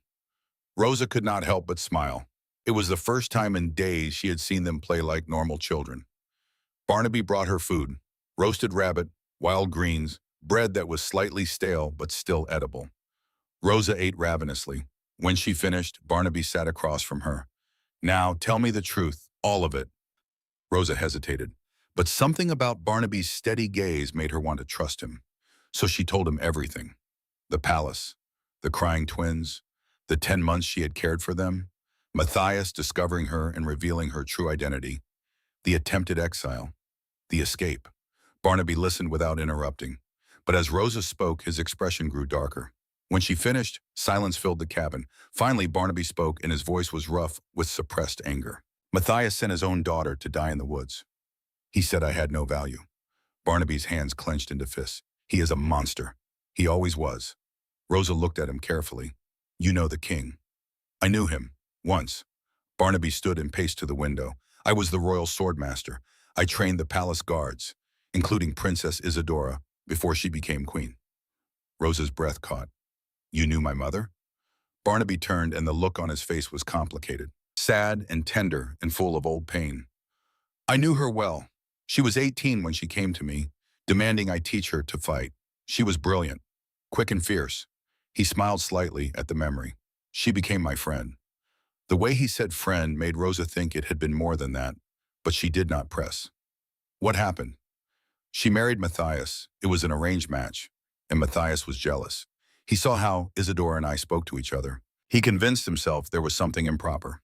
Speaker 1: Rosa could not help but smile. It was the first time in days she had seen them play like normal children. Barnaby brought her food: roasted rabbit, wild greens, bread that was slightly stale but still edible. Rosa ate ravenously. When she finished, Barnaby sat across from her. Now, tell me the truth, all of it. Rosa hesitated, but something about Barnaby's steady gaze made her want to trust him. So she told him everything. The palace, the crying twins, the 10 months she had cared for them, Matthias discovering her and revealing her true identity, the attempted exile, the escape. Barnaby listened without interrupting, but as Rosa spoke, his expression grew darker. When she finished, silence filled the cabin. Finally, Barnaby spoke, and his voice was rough with suppressed anger. Matthias sent his own daughter to die in the woods. He said I had no value. Barnaby's hands clenched into fists. He is a monster. He always was. Rosa looked at him carefully. You know the king. I knew him. Once. Barnaby stood and paced to the window. I was the royal swordmaster. I trained the palace guards, including Princess Isadora, before she became queen. Rosa's breath caught. You knew my mother? Barnaby turned, and the look on his face was complicated, sad and tender and full of old pain. I knew her well. She was 18 when she came to me, demanding I teach her to fight. She was brilliant, quick and fierce. He smiled slightly at the memory. She became my friend. The way he said friend made Rosa think it had been more than that, but she did not press. What happened? She married Matthias. It was an arranged match, and Matthias was jealous. He saw how Isadora and I spoke to each other. He convinced himself there was something improper.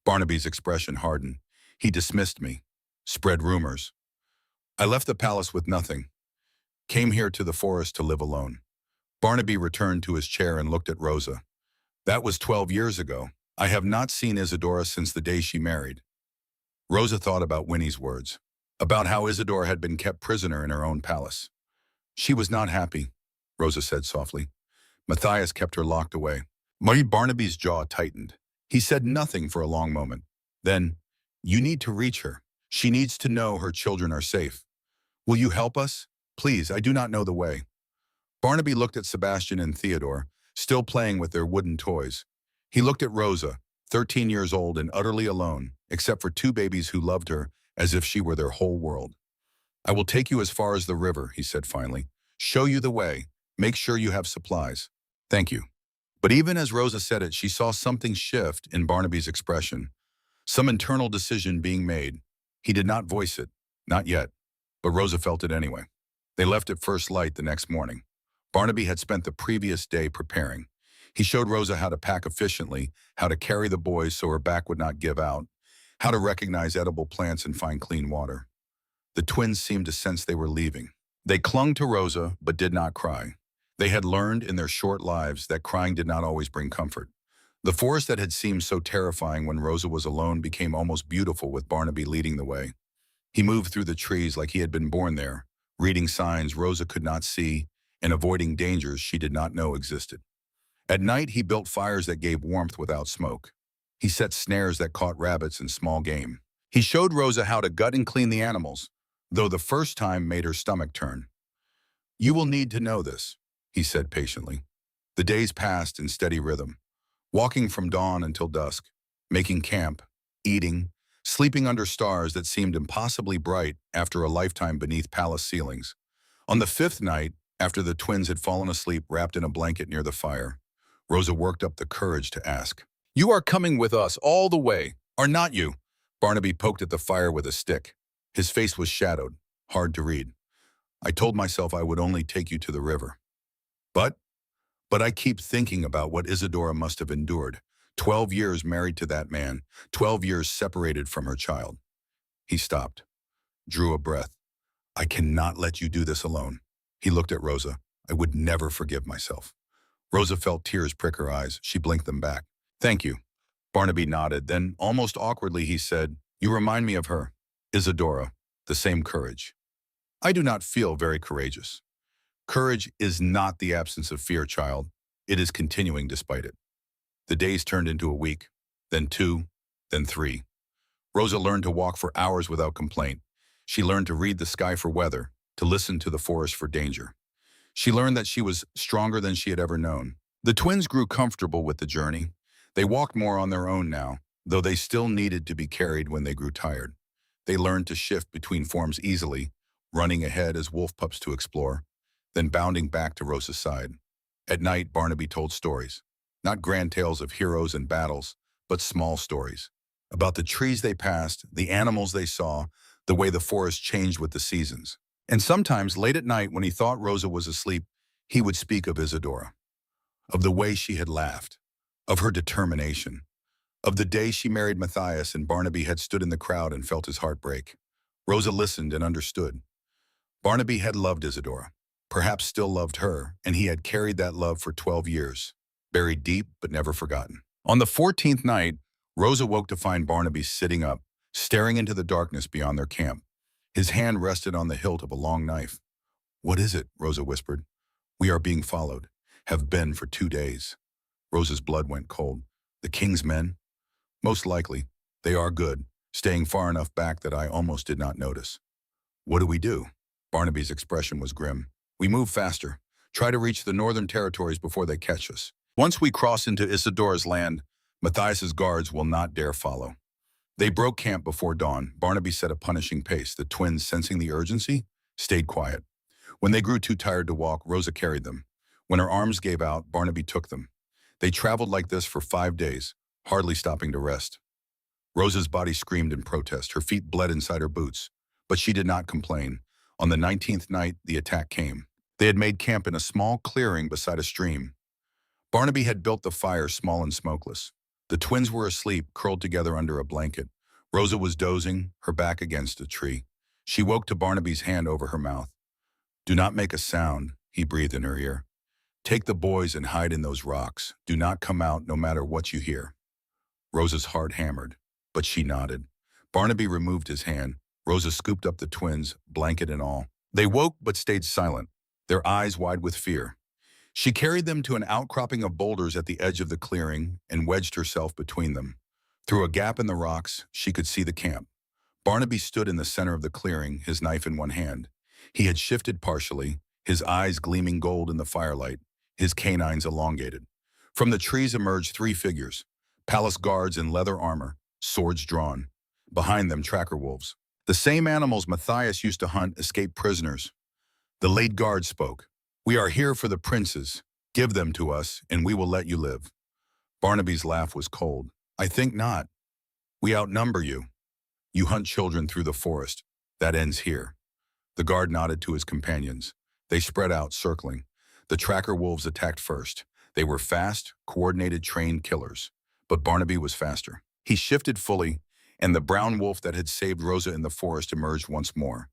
Speaker 1: Barnaby's expression hardened. He dismissed me, spread rumors. I left the palace with nothing, came here to the forest to live alone. Barnaby returned to his chair and looked at Rosa. That was 12 years ago. I have not seen Isadora since the day she married. Rosa thought about Winnie's words, about how Isadora had been kept prisoner in her own palace. She was not happy, Rosa said softly. Matthias kept her locked away. Barnaby's jaw tightened. He said nothing for a long moment. Then, you need to reach her. She needs to know her children are safe. Will you help us? Please, I do not know the way. Barnaby looked at Sebastian and Theodore, still playing with their wooden toys. He looked at Rosa, 13 years old and utterly alone, except for 2 babies who loved her as if she were their whole world. I will take you as far as the river, he said finally. Show you the way. Make sure you have supplies. Thank you. But even as Rosa said it, she saw something shift in Barnaby's expression, some internal decision being made. He did not voice it, not yet, but Rosa felt it anyway. They left at first light the next morning. Barnaby had spent the previous day preparing. He showed Rosa how to pack efficiently, how to carry the boys so her back would not give out, how to recognize edible plants and find clean water. The twins seemed to sense they were leaving. They clung to Rosa, but did not cry. They had learned in their short lives that crying did not always bring comfort. The forest that had seemed so terrifying when Rosa was alone became almost beautiful with Barnaby leading the way. He moved through the trees like he had been born there, reading signs Rosa could not see and avoiding dangers she did not know existed. At night, he built fires that gave warmth without smoke. He set snares that caught rabbits and small game. He showed Rosa how to gut and clean the animals, though the first time made her stomach turn. You will need to know this, he said patiently. The days passed in steady rhythm, walking from dawn until dusk, making camp, eating, sleeping under stars that seemed impossibly bright after a lifetime beneath palace ceilings. On the 5th night, after the twins had fallen asleep wrapped in a blanket near the fire, Rosa worked up the courage to ask, You are coming with us all the way, are not you? Barnaby poked at the fire with a stick. His face was shadowed, hard to read. I told myself I would only take you to the river. But I keep thinking about what Isadora must have endured. 12 years married to that man, 12 years separated from her child. He stopped, drew a breath. I cannot let you do this alone. He looked at Rosa. I would never forgive myself. Rosa felt tears prick her eyes. She blinked them back. Thank you. Barnaby nodded. Then, almost awkwardly, he said, You remind me of her, Isadora, the same courage. I do not feel very courageous. Courage is not the absence of fear, child. It is continuing despite it. The days turned into a week. then 2, then 3. Rosa learned to walk for hours without complaint. She learned to read the sky for weather, to listen to the forest for danger. She learned that she was stronger than she had ever known. The twins grew comfortable with the journey. They walked more on their own now, though they still needed to be carried when they grew tired. They learned to shift between forms easily, running ahead as wolf pups to explore, then bounding back to Rosa's side. At night, Barnaby told stories. Not grand tales of heroes and battles, but small stories. About the trees they passed, the animals they saw, the way the forest changed with the seasons. And sometimes, late at night, when he thought Rosa was asleep, he would speak of Isadora, of the way she had laughed, of her determination, of the day she married Matthias and Barnaby had stood in the crowd and felt his heart break. Rosa listened and understood. Barnaby had loved Isadora, perhaps still loved her, and he had carried that love for 12 years, buried deep but never forgotten. On the 14th night, Rosa woke to find Barnaby sitting up, staring into the darkness beyond their camp. His hand rested on the hilt of a long knife. "What is it?" Rosa whispered. "We are being followed. Have been for 2 days." Rosa's blood went cold. "The king's men?" "Most likely. They are good, staying far enough back that I almost did not notice." "What do we do?" Barnaby's expression was grim. "We move faster. Try to reach the northern territories before they catch us. Once we cross into Isadora's land, Matthias's guards will not dare follow." They broke camp before dawn. Barnaby set a punishing pace. The twins, sensing the urgency, stayed quiet. When they grew too tired to walk, Rosa carried them. When her arms gave out, Barnaby took them. They traveled like this for 5 days, hardly stopping to rest. Rosa's body screamed in protest. Her feet bled inside her boots, but she did not complain. On the 19th night, the attack came. They had made camp in a small clearing beside a stream. Barnaby had built the fire small and smokeless. The twins were asleep, curled together under a blanket. Rosa was dozing, her back against a tree. She woke to Barnaby's hand over her mouth. "Do not make a sound," he breathed in her ear. "Take the boys and hide in those rocks. Do not come out no matter what you hear." Rosa's heart hammered, but she nodded. Barnaby removed his hand. Rosa scooped up the twins, blanket and all. They woke but stayed silent, their eyes wide with fear. She carried them to an outcropping of boulders at the edge of the clearing and wedged herself between them. Through a gap in the rocks, she could see the camp. Barnaby stood in the center of the clearing, his knife in one hand. He had shifted partially, his eyes gleaming gold in the firelight, his canines elongated. From the trees emerged 3 figures, palace guards in leather armor, swords drawn. Behind them, tracker wolves. The same animals Matthias used to hunt escaped prisoners. The late guard spoke. "We are here for the princes. Give them to us, and we will let you live." Barnaby's laugh was cold. "I think not. We outnumber you. You hunt children through the forest. That ends here." The guard nodded to his companions. They spread out, circling. The tracker wolves attacked first. They were fast, coordinated, trained killers. But Barnaby was faster. He shifted fully, and the brown wolf that had saved Rosa in the forest emerged once more.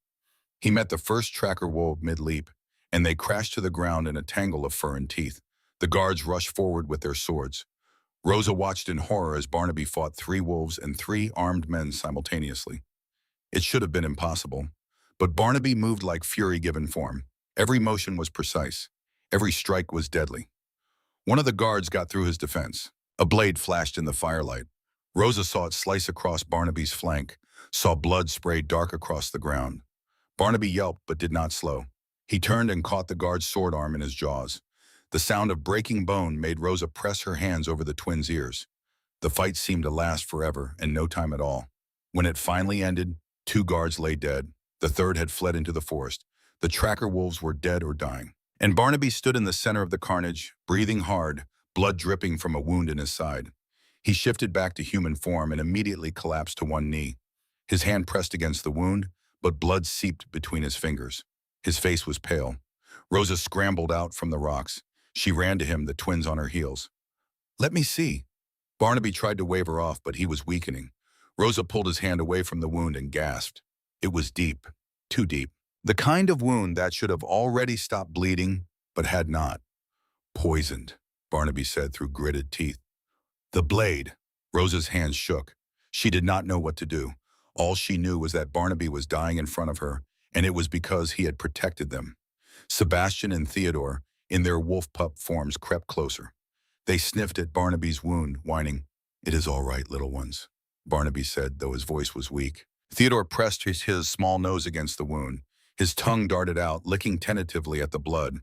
Speaker 1: He met the first tracker wolf mid-leap, and they crashed to the ground in a tangle of fur and teeth. The guards rushed forward with their swords. Rosa watched in horror as Barnaby fought 3 wolves and 3 armed men simultaneously. It should have been impossible, but Barnaby moved like fury given form. Every motion was precise. Every strike was deadly. One of the guards got through his defense. A blade flashed in the firelight. Rosa saw it slice across Barnaby's flank, saw blood spray dark across the ground. Barnaby yelped but did not slow. He turned and caught the guard's sword arm in his jaws. The sound of breaking bone made Rosa press her hands over the twins' ears. The fight seemed to last forever and no time at all. When it finally ended, 2 guards lay dead. The third had fled into the forest. The tracker wolves were dead or dying. And Barnaby stood in the center of the carnage, breathing hard, blood dripping from a wound in his side. He shifted back to human form and immediately collapsed to one knee. His hand pressed against the wound, but blood seeped between his fingers. His face was pale. Rosa scrambled out from the rocks. She ran to him, the twins on her heels. "Let me see." Barnaby tried to wave her off, but he was weakening. Rosa pulled his hand away from the wound and gasped. It was deep, too deep. The kind of wound that should have already stopped bleeding, but had not. "Poisoned," Barnaby said through gritted teeth. "The blade." Rosa's hands shook. She did not know what to do. All she knew was that Barnaby was dying in front of her, and it was because he had protected them. Sebastian and Theodore, in their wolf pup forms, crept closer. They sniffed at Barnaby's wound, whining, "It is all right, little ones," Barnaby said, though his voice was weak. Theodore pressed his small nose against the wound. His tongue darted out, licking tentatively at the blood.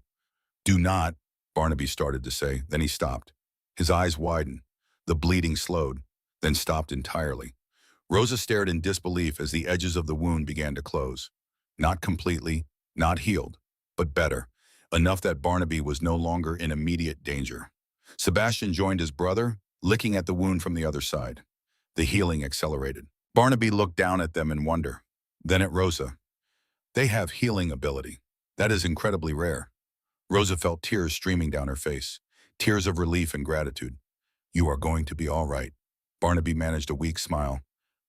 Speaker 1: "Do not," Barnaby started to say, then he stopped. His eyes widened. The bleeding slowed, then stopped entirely. Rosa stared in disbelief as the edges of the wound began to close. Not completely, not healed, but better. Enough that Barnaby was no longer in immediate danger. Sebastian joined his brother, licking at the wound from the other side. The healing accelerated. Barnaby looked down at them in wonder, then at Rosa. "They have healing ability. That is incredibly rare." Rosa felt tears streaming down her face, tears of relief and gratitude. "You are going to be all right." Barnaby managed a weak smile.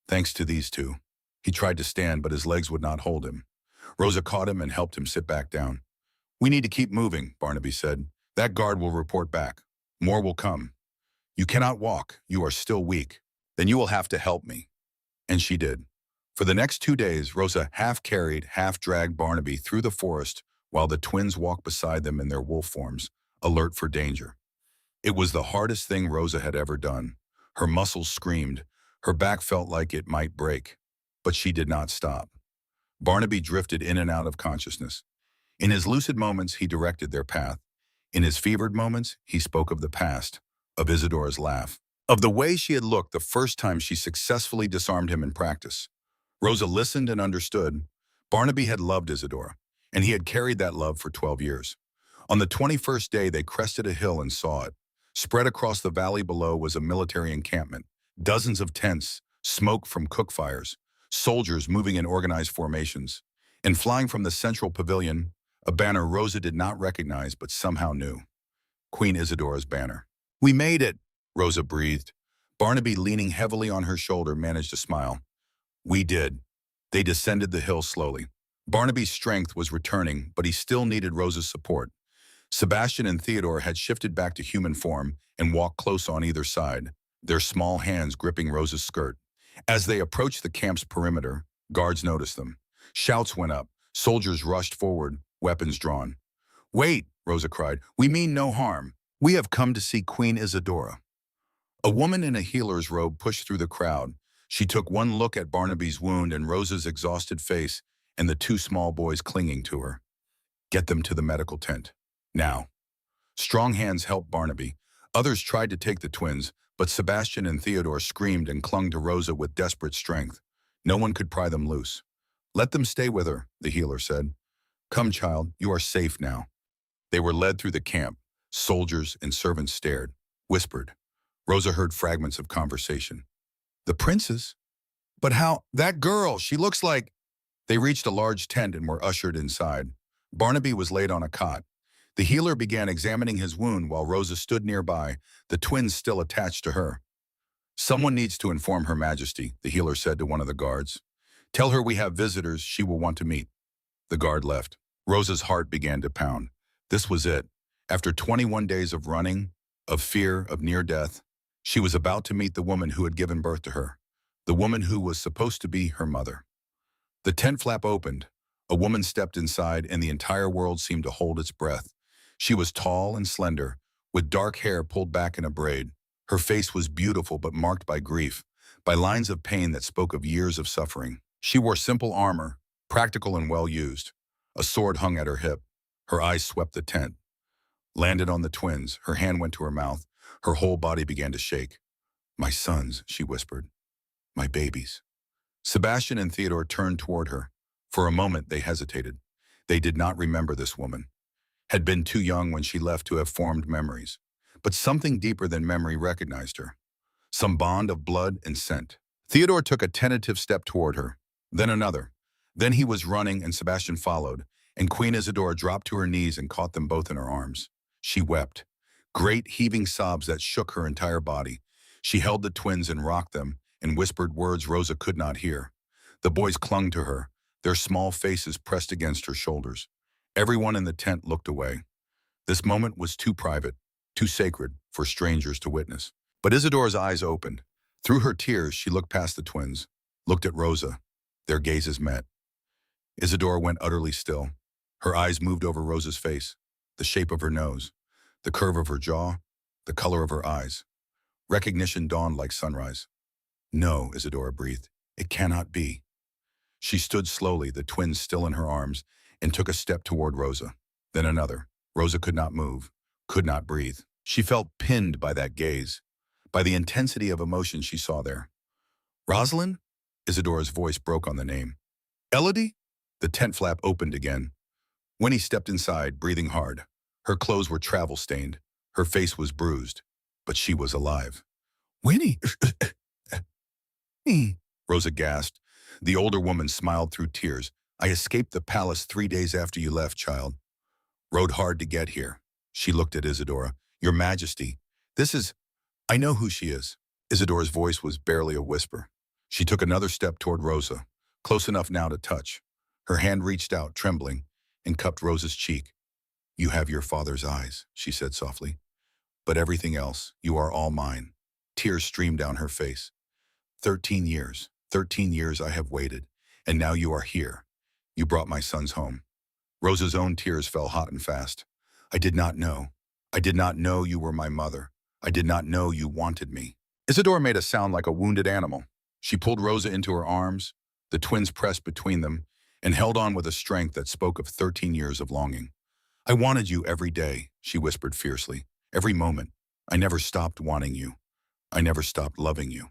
Speaker 1: "Thanks to these two." He tried to stand, but his legs would not hold him. Rosa caught him and helped him sit back down. "We need to keep moving," Barnaby said. "That guard will report back. More will come." "You cannot walk. You are still weak. Then you will have to help me." And she did. For the next 2 days, Rosa half-carried, half-dragged Barnaby through the forest while the twins walked beside them in their wolf forms, alert for danger. It was the hardest thing Rosa had ever done. Her muscles screamed. Her back felt like it might break. But she did not stop. Barnaby drifted in and out of consciousness. In his lucid moments, he directed their path. In his fevered moments, he spoke of the past, of Isadora's laugh, of the way she had looked the first time she successfully disarmed him in practice. Rosa listened and understood. Barnaby had loved Isadora, and he had carried that love for 12 years. On the 21st day, they crested a hill and saw it. Spread across the valley below was a military encampment, dozens of tents, smoke from cook fires, soldiers moving in organized formations, and flying from the central pavilion, a banner Rosa did not recognize but somehow knew. Queen Isadora's banner. "We made it," Rosa breathed. Barnaby, leaning heavily on her shoulder, managed a smile. "We did." They descended the hill slowly. Barnaby's strength was returning, but he still needed Rosa's support. Sebastian and Theodore had shifted back to human form and walked close on either side, their small hands gripping Rosa's skirt. As they approached the camp's perimeter, guards noticed them. Shouts went up. Soldiers rushed forward, weapons drawn. "Wait," Rosa cried. "We mean no harm. We have come to see Queen Isadora." A woman in a healer's robe pushed through the crowd. She took one look at Barnaby's wound and Rosa's exhausted face and the two small boys clinging to her. "Get them to the medical tent. Now." Strong hands helped Barnaby. Others tried to take the twins, but Sebastian and Theodore screamed and clung to Rosa with desperate strength. No one could pry them loose. "Let them stay with her," the healer said. "Come, child, you are safe now." They were led through the camp. Soldiers and servants stared, whispered. Rosa heard fragments of conversation. "The princess? But how? That girl, she looks like—" They reached a large tent and were ushered inside. Barnaby was laid on a cot. The healer began examining his wound while Rosa stood nearby, the twins still attached to her. "Someone needs to inform Her Majesty," the healer said to one of the guards. "Tell her we have visitors she will want to meet." The guard left. Rosa's heart began to pound. This was it. After 21 days of running, of fear, of near death, she was about to meet the woman who had given birth to her, the woman who was supposed to be her mother. The tent flap opened. A woman stepped inside, and the entire world seemed to hold its breath. She was tall and slender, with dark hair pulled back in a braid. Her face was beautiful but marked by grief, by lines of pain that spoke of years of suffering. She wore simple armor, practical and well-used. A sword hung at her hip. Her eyes swept the tent, landed on the twins. Her hand went to her mouth. Her whole body began to shake. "My sons," she whispered. "My babies." Sebastian and Theodore turned toward her. For a moment, they hesitated. They did not remember this woman, had been too young when she left to have formed memories. But something deeper than memory recognized her. Some bond of blood and scent. Theodore took a tentative step toward her, then another. Then he was running and Sebastian followed, and Queen Isadora dropped to her knees and caught them both in her arms. She wept, great heaving sobs that shook her entire body. She held the twins and rocked them and whispered words Rosa could not hear. The boys clung to her, their small faces pressed against her shoulders. Everyone in the tent looked away. This moment was too private, too sacred for strangers to witness. But Isadora's eyes opened. Through her tears, she looked past the twins, looked at Rosa. Their gazes met. Isadora went utterly still. Her eyes moved over Rosa's face, the shape of her nose, the curve of her jaw, the color of her eyes. Recognition dawned like sunrise. No, Isadora breathed. It cannot be. She stood slowly, the twins still in her arms, and took a step toward Rosa. Then another. Rosa could not move, could not breathe. She felt pinned by that gaze, by the intensity of emotion she saw there. Rosalind? Isadora's voice broke on the name. Elodie? The tent flap opened again. Winnie stepped inside, breathing hard. Her clothes were travel-stained. Her face was bruised. But she was alive. Winnie! Rosa gasped. The older woman smiled through tears. I escaped the palace 3 days after you left, child. Rode hard to get here. She looked at Isadora. Your Majesty, this is... I know who she is. Isadora's voice was barely a whisper. She took another step toward Rosa, close enough now to touch. Her hand reached out, trembling, and cupped Rosa's cheek. You have your father's eyes, she said softly. But everything else, you are all mine. Tears streamed down her face. 13 years I have waited, and now you are here. You brought my sons home. Rosa's own tears fell hot and fast. I did not know. I did not know you were my mother. I did not know you wanted me. Isadora made a sound like a wounded animal. She pulled Rosa into her arms. The twins pressed between them and held on with a strength that spoke of 13 years of longing. I wanted you every day, she whispered fiercely. Every moment. I never stopped wanting you. I never stopped loving you.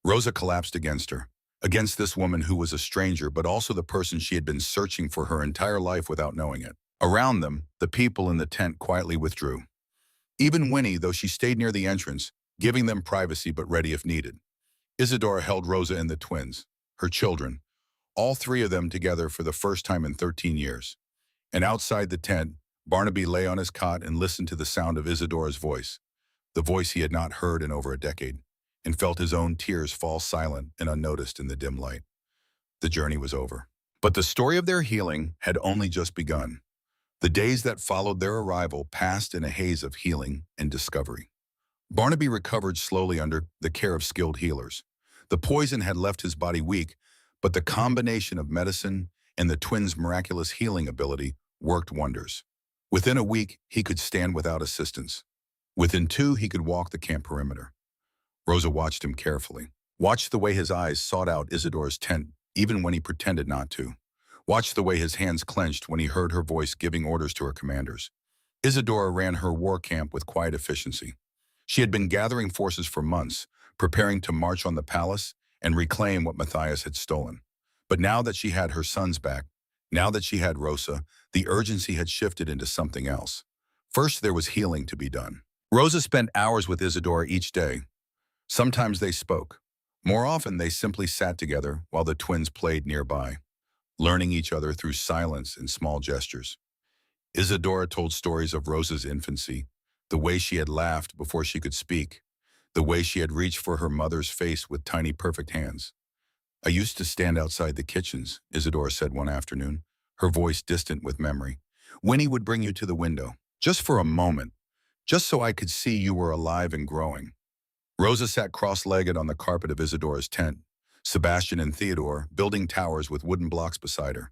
Speaker 1: Rosa collapsed against her, against this woman who was a stranger but also the person she had been searching for her entire life without knowing it. Around them, the people in the tent quietly withdrew. Even Winnie, though she stayed near the entrance, giving them privacy but ready if needed. Isadora held Rosa and the twins, her children, all three of them together for the first time in 13 years. And outside the tent, Barnaby lay on his cot and listened to the sound of Isadora's voice, the voice he had not heard in over a decade, and felt his own tears fall silent and unnoticed in the dim light. The journey was over. But the story of their healing had only just begun. The days that followed their arrival passed in a haze of healing and discovery. Barnaby recovered slowly under the care of skilled healers. The poison had left his body weak, but the combination of medicine and the twins' miraculous healing ability worked wonders. Within a week, he could stand without assistance. Within 2, he could walk the camp perimeter. Rosa watched him carefully. Watched the way his eyes sought out Isadora's tent, even when he pretended not to. Watched the way his hands clenched when he heard her voice giving orders to her commanders. Isadora ran her war camp with quiet efficiency. She had been gathering forces for months, preparing to march on the palace and reclaim what Matthias had stolen. But now that she had her sons back, now that she had Rosa, the urgency had shifted into something else. First, there was healing to be done. Rosa spent hours with Isadora each day. Sometimes they spoke. More often, they simply sat together while the twins played nearby, learning each other through silence and small gestures. Isadora told stories of Rosa's infancy, the way she had laughed before she could speak, the way she had reached for her mother's face with tiny perfect hands. I used to stand outside the kitchens, Isadora said one afternoon, her voice distant with memory. Winnie would bring you to the window, just for a moment, just so I could see you were alive and growing. Rosa sat cross-legged on the carpet of Isadora's tent, Sebastian and Theodore building towers with wooden blocks beside her.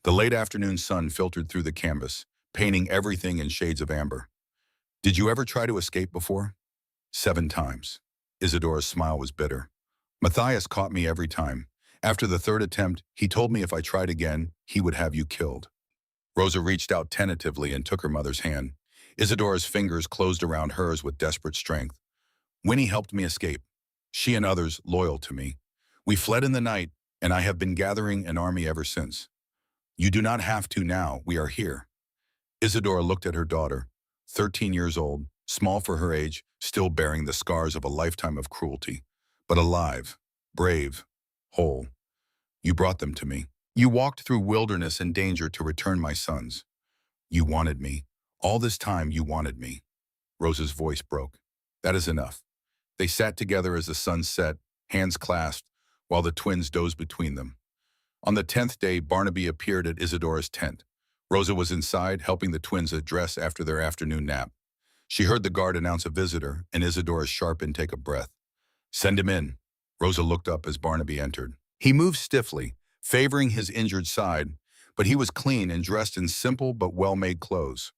Speaker 1: The late afternoon sun filtered through the canvas, painting everything in shades of amber. Did you ever try to escape before? 7 times. Isadora's smile was bitter. Matthias caught me every time. After the 3rd attempt, he told me if I tried again, he would have you killed. Rosa reached out tentatively and took her mother's hand. Isadora's fingers closed around hers with desperate strength. Winnie helped me escape. She and others loyal to me. We fled in the night, and I have been gathering an army ever since. You do not have to now. We are here. Isadora looked at her daughter, 13 years old, small for her age, still bearing the scars of a lifetime of cruelty, but alive, brave, whole. You brought them to me. You walked through wilderness and danger to return my sons. You wanted me. All this time you wanted me. Rosa's voice broke. That is enough. They sat together as the sun set, hands clasped, while the twins dozed between them. On the 10th day, Barnaby appeared at Isadora's tent. Rosa was inside, helping the twins dress after their afternoon nap. She heard the guard announce a visitor, and Isadora's sharp intake of breath. Send him in. Rosa looked up as Barnaby entered. He moved stiffly, favoring his injured side, but he was clean and dressed in simple but well-made clothes.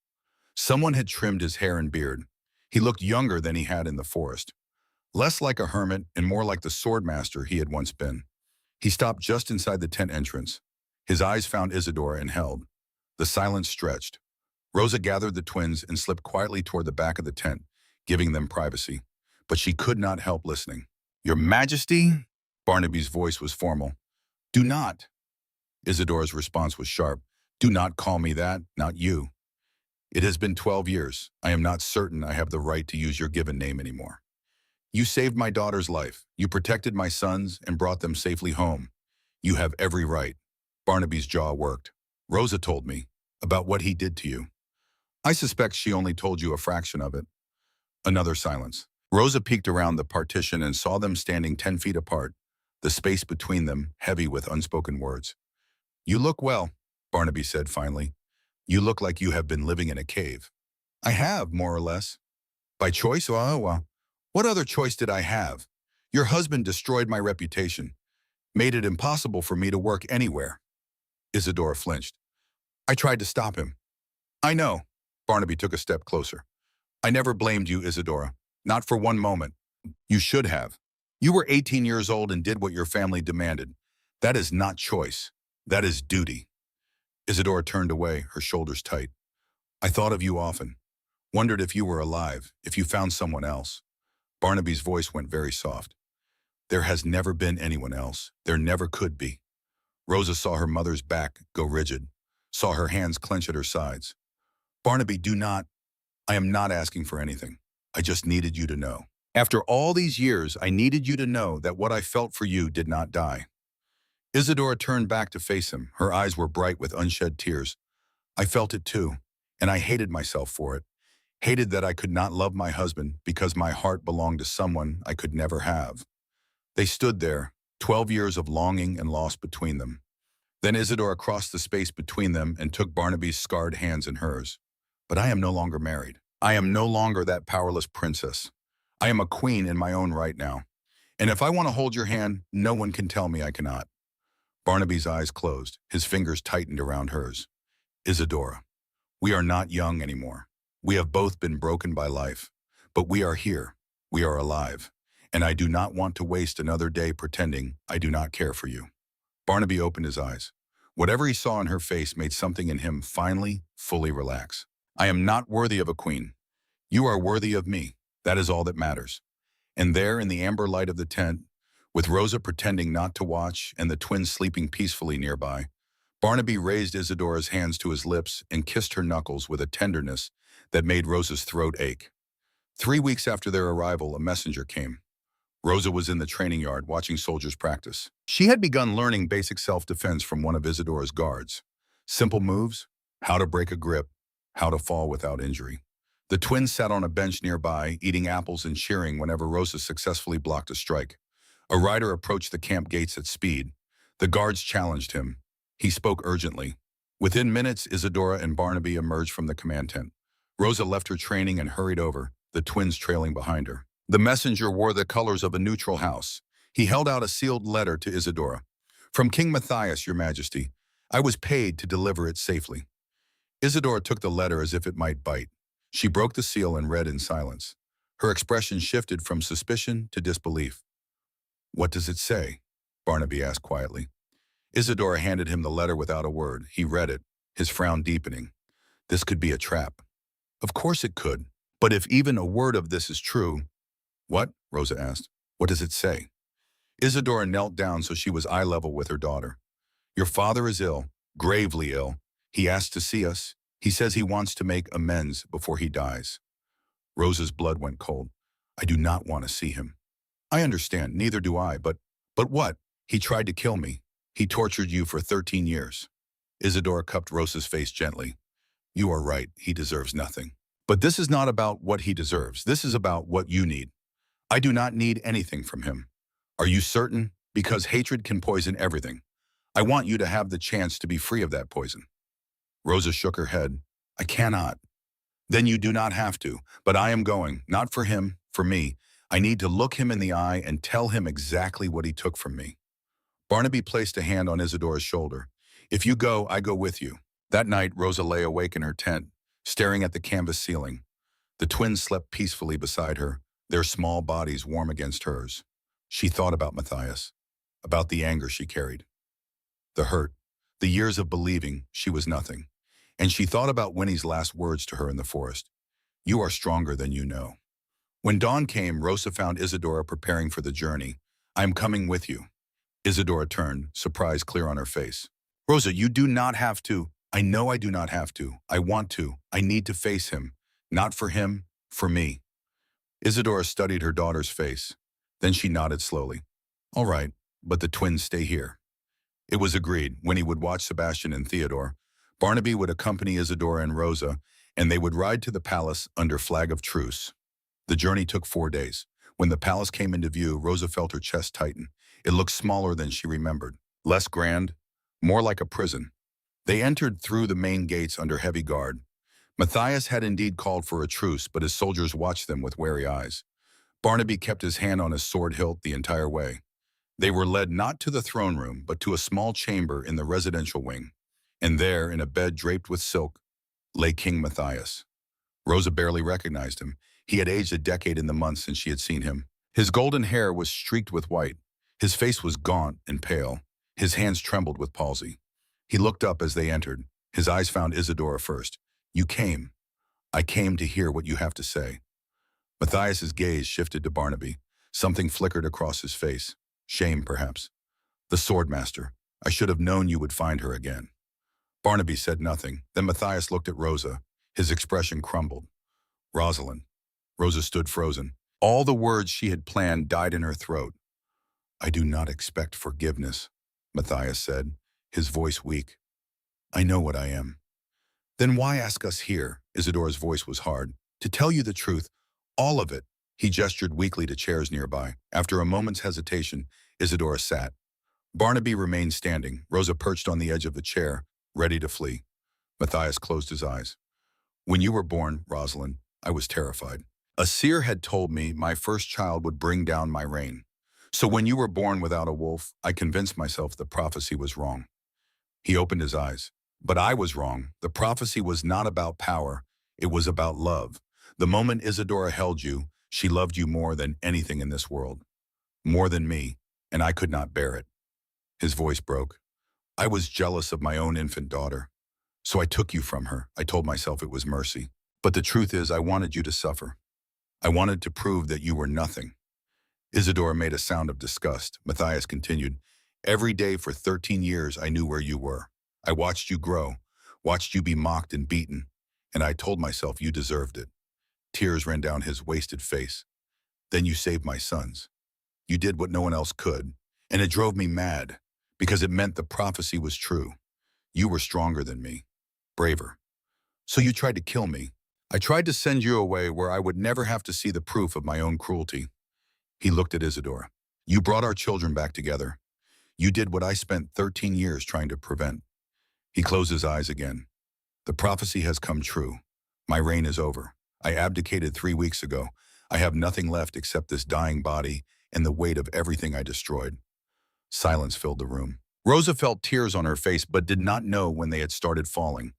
Speaker 1: Someone had trimmed his hair and beard. He looked younger than he had in the forest. less like a hermit and more like the swordmaster he had once been. He stopped just inside the tent entrance. His eyes found Isadora and held. The silence stretched. Rosa gathered the twins and slipped quietly toward the back of the tent, giving them privacy. But she could not help listening. "Your Majesty?" Barnaby's voice was formal. "Do not." Isadora's response was sharp. "Do not call me that, not you. It has been 12 years. I am not certain I have the right to use your given name anymore. You saved my daughter's life. You protected my sons and brought them safely home. You have every right." Barnaby's jaw worked. "Rosa told me about what he did to you. I suspect she only told you a fraction of it." Another silence. Rosa peeked around the partition and saw them standing 10 feet apart, the space between them heavy with unspoken words. "You look well," Barnaby said finally. "You look like you have been living in a cave." "I have, more or less. By choice? Well, what other choice did I have? Your husband destroyed my reputation, made it impossible for me to work anywhere." Isadora flinched. "I tried to stop him." "I know." Barnaby took a step closer. "I never blamed you, Isadora. Not for one moment. You should have. You were 18 years old and did what your family demanded. That is not choice. That is duty." Isadora turned away, her shoulders tight. "I thought of you often. Wondered if you were alive, if you found someone else." Barnaby's voice went very soft. "There has never been anyone else. There never could be." Rosa saw her mother's back go rigid, saw her hands clench at her sides. "Barnaby, do not. I am not asking for anything. I just needed you to know. After all these years, I needed you to know that what I felt for you did not die." Isadora turned back to face him. Her eyes were bright with unshed tears. "I felt it too, and I hated myself for it. Hated that I could not love my husband because my heart belonged to someone I could never have." They stood there, 12 years of longing and loss between them. Then Isadora crossed the space between them and took Barnaby's scarred hands in hers. "But I am no longer married. I am no longer that powerless princess. I am a queen in my own right now. And if I want to hold your hand, no one can tell me I cannot." Barnaby's eyes closed, his fingers tightened around hers. "Isadora, we are not young anymore. We have both been broken by life. But we are here. We are alive. And I do not want to waste another day pretending I do not care for you." Barnaby opened his eyes. Whatever he saw in her face made something in him finally, fully relax. "I am not worthy of a queen. You are worthy of me. That is all that matters." And there in the amber light of the tent, with Rosa pretending not to watch and the twins sleeping peacefully nearby, Barnaby raised Isadora's hands to his lips and kissed her knuckles with a tenderness that made Rosa's throat ache. 3 weeks after their arrival, a messenger came. Rosa was in the training yard watching soldiers practice. She had begun learning basic self-defense from one of Isadora's guards. Simple moves, how to break a grip, how to fall without injury. The twins sat on a bench nearby, eating apples and cheering whenever Rosa successfully blocked a strike. A rider approached the camp gates at speed. The guards challenged him. He spoke urgently. Within minutes, Isadora and Barnaby emerged from the command tent. Rosa left her training and hurried over, the twins trailing behind her. The messenger wore the colors of a neutral house. He held out a sealed letter to Isadora. "From King Matthias, Your Majesty. I was paid to deliver it safely." Isadora took the letter as if it might bite. She broke the seal and read in silence. Her expression shifted from suspicion to disbelief. "What does it say?" Barnaby asked quietly. Isadora handed him the letter without a word. He read it, his frown deepening. This could be a trap. Of course it could. But if even a word of this is true— "What?" Rosa asked. "What does it say?" Isadora knelt down so she was eye level with her daughter. "Your father is ill, gravely ill. He asked to see us. He says he wants to make amends before he dies." Rosa's blood went cold. "I do not want to see him." "I understand, neither do I, but what? He tried to kill me. He tortured you for 13 years. Isadora cupped Rosa's face gently. "You are right, he deserves nothing. But this is not about what he deserves. This is about what you need. I do not need anything from him. Are you certain? Because hatred can poison everything. I want you to have the chance to be free of that poison." Rosa shook her head. "I cannot." "Then you do not have to, but I am going, not for him, for me. I need to look him in the eye and tell him exactly what he took from me." Barnaby placed a hand on Isadora's shoulder. "If you go, I go with you." That night, Rosa lay awake in her tent, staring at the canvas ceiling. The twins slept peacefully beside her, their small bodies warm against hers. She thought about Matthias, about the anger she carried, the hurt, the years of believing she was nothing. And she thought about Winnie's last words to her in the forest. You are stronger than you know. When dawn came, Rosa found Isadora preparing for the journey. I am coming with you. Isadora turned, surprise clear on her face. Rosa, you do not have to. I know I do not have to. I want to. I need to face him. Not for him, for me. Isadora studied her daughter's face. Then she nodded slowly. All right, but the twins stay here. It was agreed. Winnie would watch Sebastian and Theodore. Barnaby would accompany Isadora and Rosa, and they would ride to the palace under flag of truce. The journey took 4 days. When the palace came into view, Rosa felt her chest tighten. It looked smaller than she remembered. Less grand, more like a prison. They entered through the main gates under heavy guard. Matthias had indeed called for a truce, but his soldiers watched them with wary eyes. Barnaby kept his hand on his sword hilt the entire way. They were led not to the throne room, but to a small chamber in the residential wing. And there, in a bed draped with silk, lay King Matthias. Rosa barely recognized him. He had aged a decade in the months since she had seen him. His golden hair was streaked with white. His face was gaunt and pale. His hands trembled with palsy. He looked up as they entered. His eyes found Isadora first. You came. I came to hear what you have to say. Matthias's gaze shifted to Barnaby. Something flickered across his face. Shame, perhaps. The swordmaster. I should have known you would find her again. Barnaby said nothing. Then Matthias looked at Rosa. His expression crumbled. Rosalind. Rosa stood frozen. All the words she had planned died in her throat. I do not expect forgiveness, Matthias said, his voice weak. I know what I am. Then why ask us here? Isadora's voice was hard. To tell you the truth, all of it. He gestured weakly to chairs nearby. After a moment's hesitation, Isadora sat. Barnaby remained standing, Rosa perched on the edge of the chair, ready to flee. Matthias closed his eyes. When you were born, Rosalind, I was terrified. A seer had told me my first child would bring down my reign. So when you were born without a wolf, I convinced myself the prophecy was wrong. He opened his eyes. But I was wrong. The prophecy was not about power. It was about love. The moment Isadora held you, she loved you more than anything in this world. More than me, and I could not bear it. His voice broke. I was jealous of my own infant daughter. So I took you from her. I told myself it was mercy. But the truth is, I wanted you to suffer. I wanted to prove that you were nothing. Isadora made a sound of disgust. Matthias continued, Every day for 13 years I knew where you were. I watched you grow, watched you be mocked and beaten, and I told myself you deserved it. Tears ran down his wasted face. Then you saved my sons. You did what no one else could, and it drove me mad, because it meant the prophecy was true. You were stronger than me, braver. So you tried to kill me. I tried to send you away where I would never have to see the proof of my own cruelty. He looked at Isadora. You brought our children back together. You did what I spent 13 years trying to prevent. He closed his eyes again. The prophecy has come true. My reign is over. I abdicated 3 weeks ago. I have nothing left except this dying body and the weight of everything I destroyed. Silence filled the room. Rosa felt tears on her face but did not know when they had started falling.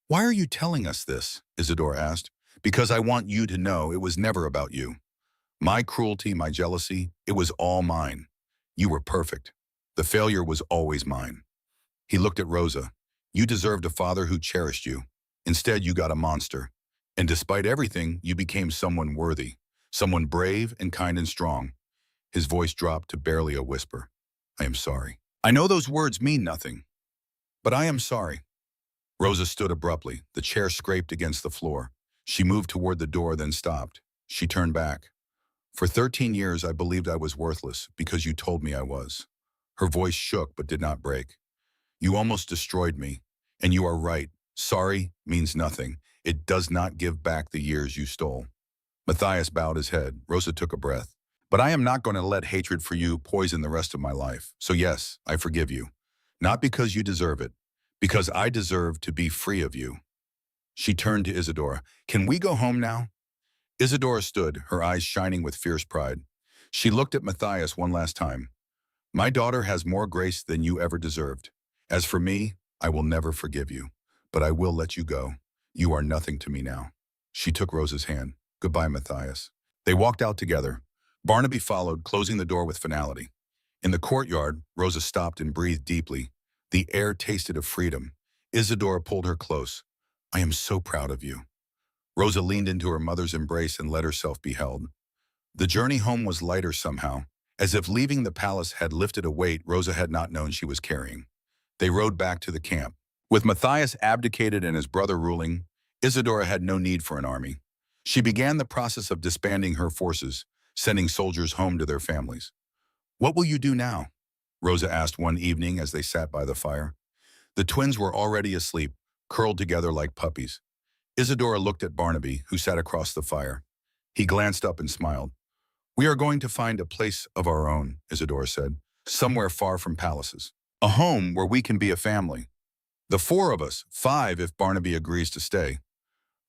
Speaker 1: Why are you telling us this? Isadora asked. Because I want you to know it was never about you. My cruelty, my jealousy, it was all mine. You were perfect. The failure was always mine. He looked at Rosa. You deserved a father who cherished you. Instead, you got a monster. And despite everything, you became someone worthy, someone brave and kind and strong. His voice dropped to barely a whisper. I am sorry. I know those words mean nothing, but I am sorry. Rosa stood abruptly. The chair scraped against the floor. She moved toward the door, then stopped. She turned back. For 13 years, I believed I was worthless because you told me I was. Her voice shook but did not break. You almost destroyed me, and you are right. Sorry means nothing. It does not give back the years you stole. Matthias bowed his head. Rosa took a breath. But I am not going to let hatred for you poison the rest of my life. So yes, I forgive you. Not because you deserve it, because I deserve to be free of you. She turned to Isadora. Can we go home now? Isadora stood, her eyes shining with fierce pride. She looked at Matthias one last time. My daughter has more grace than you ever deserved. As for me, I will never forgive you, but I will let you go. You are nothing to me now. She took Rosa's hand. Goodbye, Matthias. They walked out together. Barnaby followed, closing the door with finality. In the courtyard, Rosa stopped and breathed deeply. The air tasted of freedom. Isadora pulled her close. "I am so proud of you." Rosa leaned into her mother's embrace and let herself be held. The journey home was lighter somehow, as if leaving the palace had lifted a weight Rosa had not known she was carrying. They rode back to the camp. With Matthias abdicated and his brother ruling, Isadora had no need for an army. She began the process of disbanding her forces, sending soldiers home to their families. "What will you do now?" Rosa asked one evening as they sat by the fire. The twins were already asleep, curled together like puppies. Isadora looked at Barnaby, who sat across the fire. He glanced up and smiled. "We are going to find a place of our own," Isadora said, "somewhere far from palaces. A home where we can be a family. The four of us, 5 if Barnaby agrees to stay."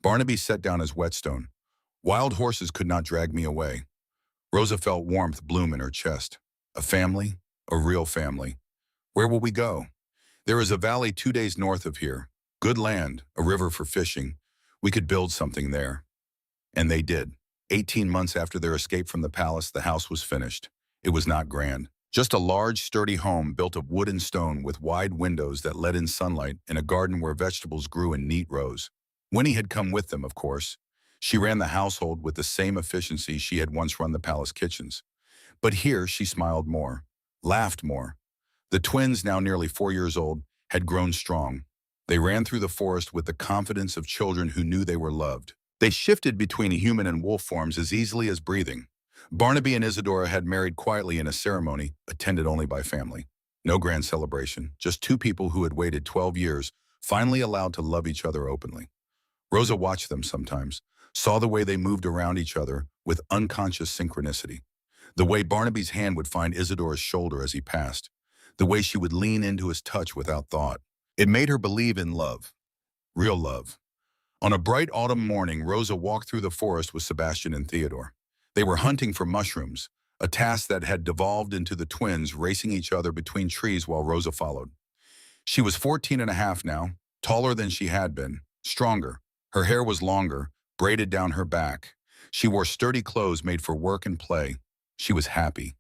Speaker 1: Barnaby set down his whetstone. "Wild horses could not drag me away." Rosa felt warmth bloom in her chest. A family, a real family. "Where will we go?" "There is a valley 2 days north of here. Good land, a river for fishing. We could build something there." And they did. 18 months after their escape from the palace, the house was finished. It was not grand. Just a large, sturdy home built of wood and stone with wide windows that let in sunlight in a garden where vegetables grew in neat rows. Winnie had come with them, of course. She ran the household with the same efficiency she had once run the palace kitchens. But here she smiled more, laughed more. The twins, now nearly 4 years old, had grown strong. They ran through the forest with the confidence of children who knew they were loved. They shifted between human and wolf forms as easily as breathing. Barnaby and Isadora had married quietly in a ceremony attended only by family. No grand celebration, just 2 people who had waited 12 years, finally allowed to love each other openly. Rosa watched them sometimes, saw the way they moved around each other with unconscious synchronicity. The way Barnaby's hand would find Isadora's shoulder as he passed. The way she would lean into his touch without thought. It made her believe in love. Real love. On a bright autumn morning, Rosa walked through the forest with Sebastian and Theodore. They were hunting for mushrooms, a task that had devolved into the twins racing each other between trees while Rosa followed. She was 14 and a half now, taller than she had been, stronger. Her hair was longer, braided down her back. She wore sturdy clothes made for work and play. She was happy,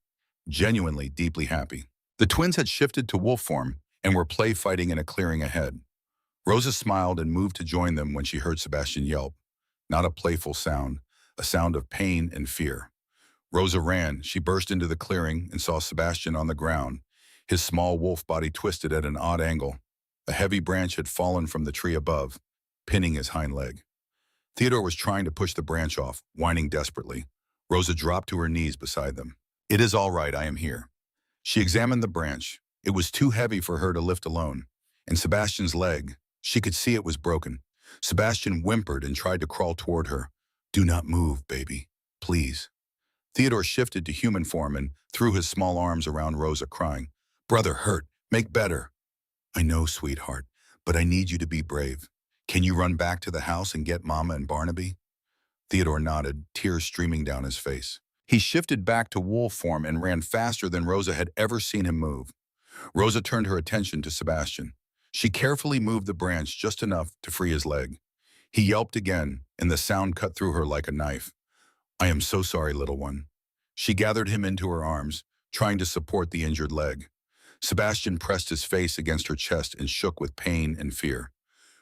Speaker 1: genuinely deeply happy. The twins had shifted to wolf form and were play fighting in a clearing ahead. Rosa smiled and moved to join them when she heard Sebastian yelp. Not a playful sound, a sound of pain and fear. Rosa ran. She burst into the clearing and saw Sebastian on the ground, his small wolf body twisted at an odd angle. A heavy branch had fallen from the tree above, pinning his hind leg. Theodore was trying to push the branch off, whining desperately. Rosa dropped to her knees beside them. "It is all right, I am here." She examined the branch. It was too heavy for her to lift alone. And Sebastian's leg, she could see it was broken. Sebastian whimpered and tried to crawl toward her. "Do not move, baby. Please." Theodore shifted to human form and threw his small arms around Rosa, crying, "Brother hurt. Make better." "I know, sweetheart, but I need you to be brave. Can you run back to the house and get Mama and Barnaby?" Theodore nodded, tears streaming down his face. He shifted back to wolf form and ran faster than Rosa had ever seen him move. Rosa turned her attention to Sebastian. She carefully moved the branch just enough to free his leg. He yelped again, and the sound cut through her like a knife. "I am so sorry, little one." She gathered him into her arms, trying to support the injured leg. Sebastian pressed his face against her chest and shook with pain and fear.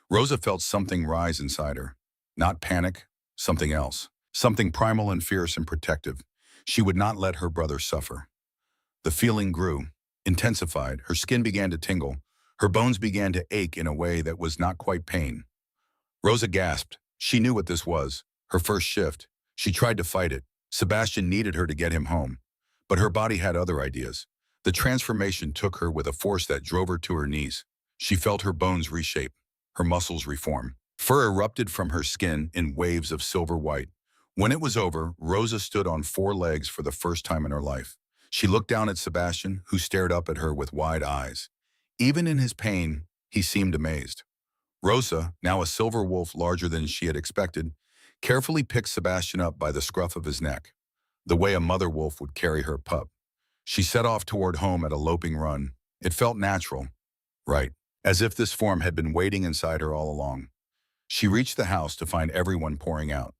Speaker 1: Rosa felt something rise inside her. Not panic, something else. Something primal and fierce and protective. She would not let her brother suffer. The feeling grew, intensified. Her skin began to tingle. Her bones began to ache in a way that was not quite pain. Rosa gasped. She knew what this was. Her first shift. She tried to fight it. Sebastian needed her to get him home. But her body had other ideas. The transformation took her with a force that drove her to her knees. She felt her bones reshape, her muscles reform. Fur erupted from her skin in waves of silver white. When it was over, Rosa stood on 4 legs for the first time in her life. She looked down at Sebastian, who stared up at her with wide eyes. Even in his pain, he seemed amazed. Rosa, now a silver wolf larger than she had expected, carefully picked Sebastian up by the scruff of his neck, the way a mother wolf would carry her pup. She set off toward home at a loping run. It felt natural, right, as if this form had been waiting inside her all along. She reached the house to find everyone pouring out.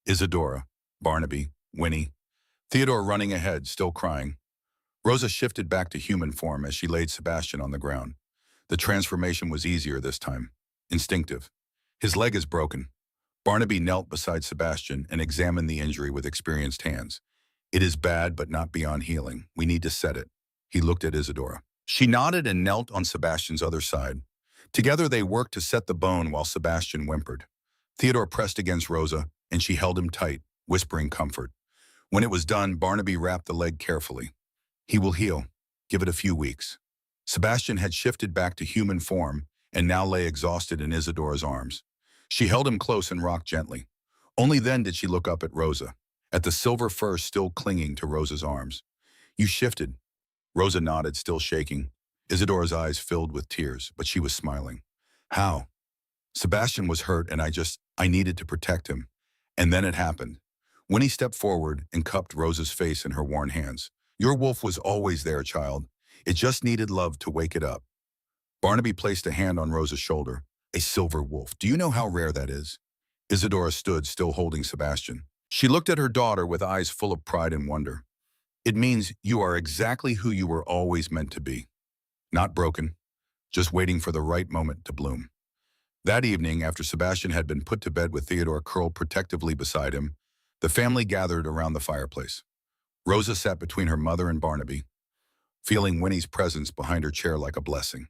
Speaker 1: Isadora, Barnaby, Winnie. Theodore running ahead, still crying. Rosa shifted back to human form as she laid Sebastian on the ground. The transformation was easier this time. Instinctive. His leg is broken. Barnaby knelt beside Sebastian and examined the injury with experienced hands. It is bad, but not beyond healing. We need to set it. He looked at Isadora. She nodded and knelt on Sebastian's other side. Together they worked to set the bone while Sebastian whimpered. Theodore pressed against Rosa, and she held him tight, whispering comfort. When it was done, Barnaby wrapped the leg carefully. He will heal. Give it a few weeks. Sebastian had shifted back to human form and now lay exhausted in Isadora's arms. She held him close and rocked gently. Only then did she look up at Rosa, at the silver fur still clinging to Rosa's arms. You shifted. Rosa nodded, still shaking. Isadora's eyes filled with tears, but she was smiling. How? Sebastian was hurt and I needed to protect him. And then it happened. Winnie stepped forward and cupped Rosa's face in her worn hands. Your wolf was always there, child. It just needed love to wake it up. Barnaby placed a hand on Rosa's shoulder. A silver wolf. Do you know how rare that is? Isadora stood, still holding Sebastian. She looked at her daughter with eyes full of pride and wonder. It means you are exactly who you were always meant to be. Not broken, just waiting for the right moment to bloom. That evening, after Sebastian had been put to bed with Theodore curled protectively beside him, the family gathered around the fireplace. Rosa sat between her mother and Barnaby, feeling Winnie's presence behind her chair like a blessing.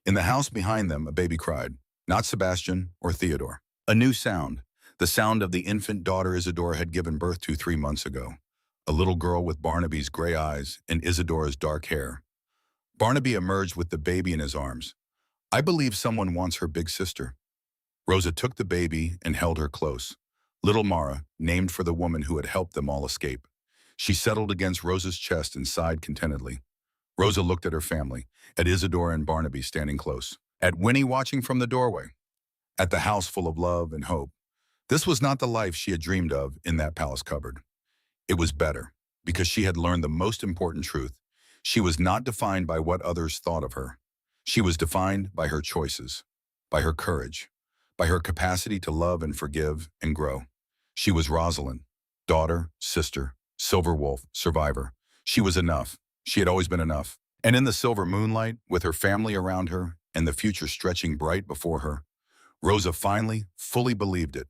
Speaker 1: In the house behind them, a baby cried, not Sebastian or Theodore. A new sound, the sound of the infant daughter Isadora had given birth to 3 months ago. A little girl with Barnaby's gray eyes and Isadora's dark hair. Barnaby emerged with the baby in his arms. I believe someone wants her big sister. Rosa took the baby and held her close. Little Mara, named for the woman who had helped them all escape. She settled against Rosa's chest and sighed contentedly. Rosa looked at her family, at Isadora and Barnaby standing close, at Winnie watching from the doorway, at the house full of love and hope. This was not the life she had dreamed of in that palace cupboard. It was better, because she had learned the most important truth. She was not defined by what others thought of her. She was defined by her choices, by her courage, by her capacity to love and forgive and grow. She was Rosalind, daughter, sister, silver wolf, survivor. She was enough. She had always been enough. And in the silver moonlight, with her family around her and the future stretching bright before her, Rosa finally, fully believed it.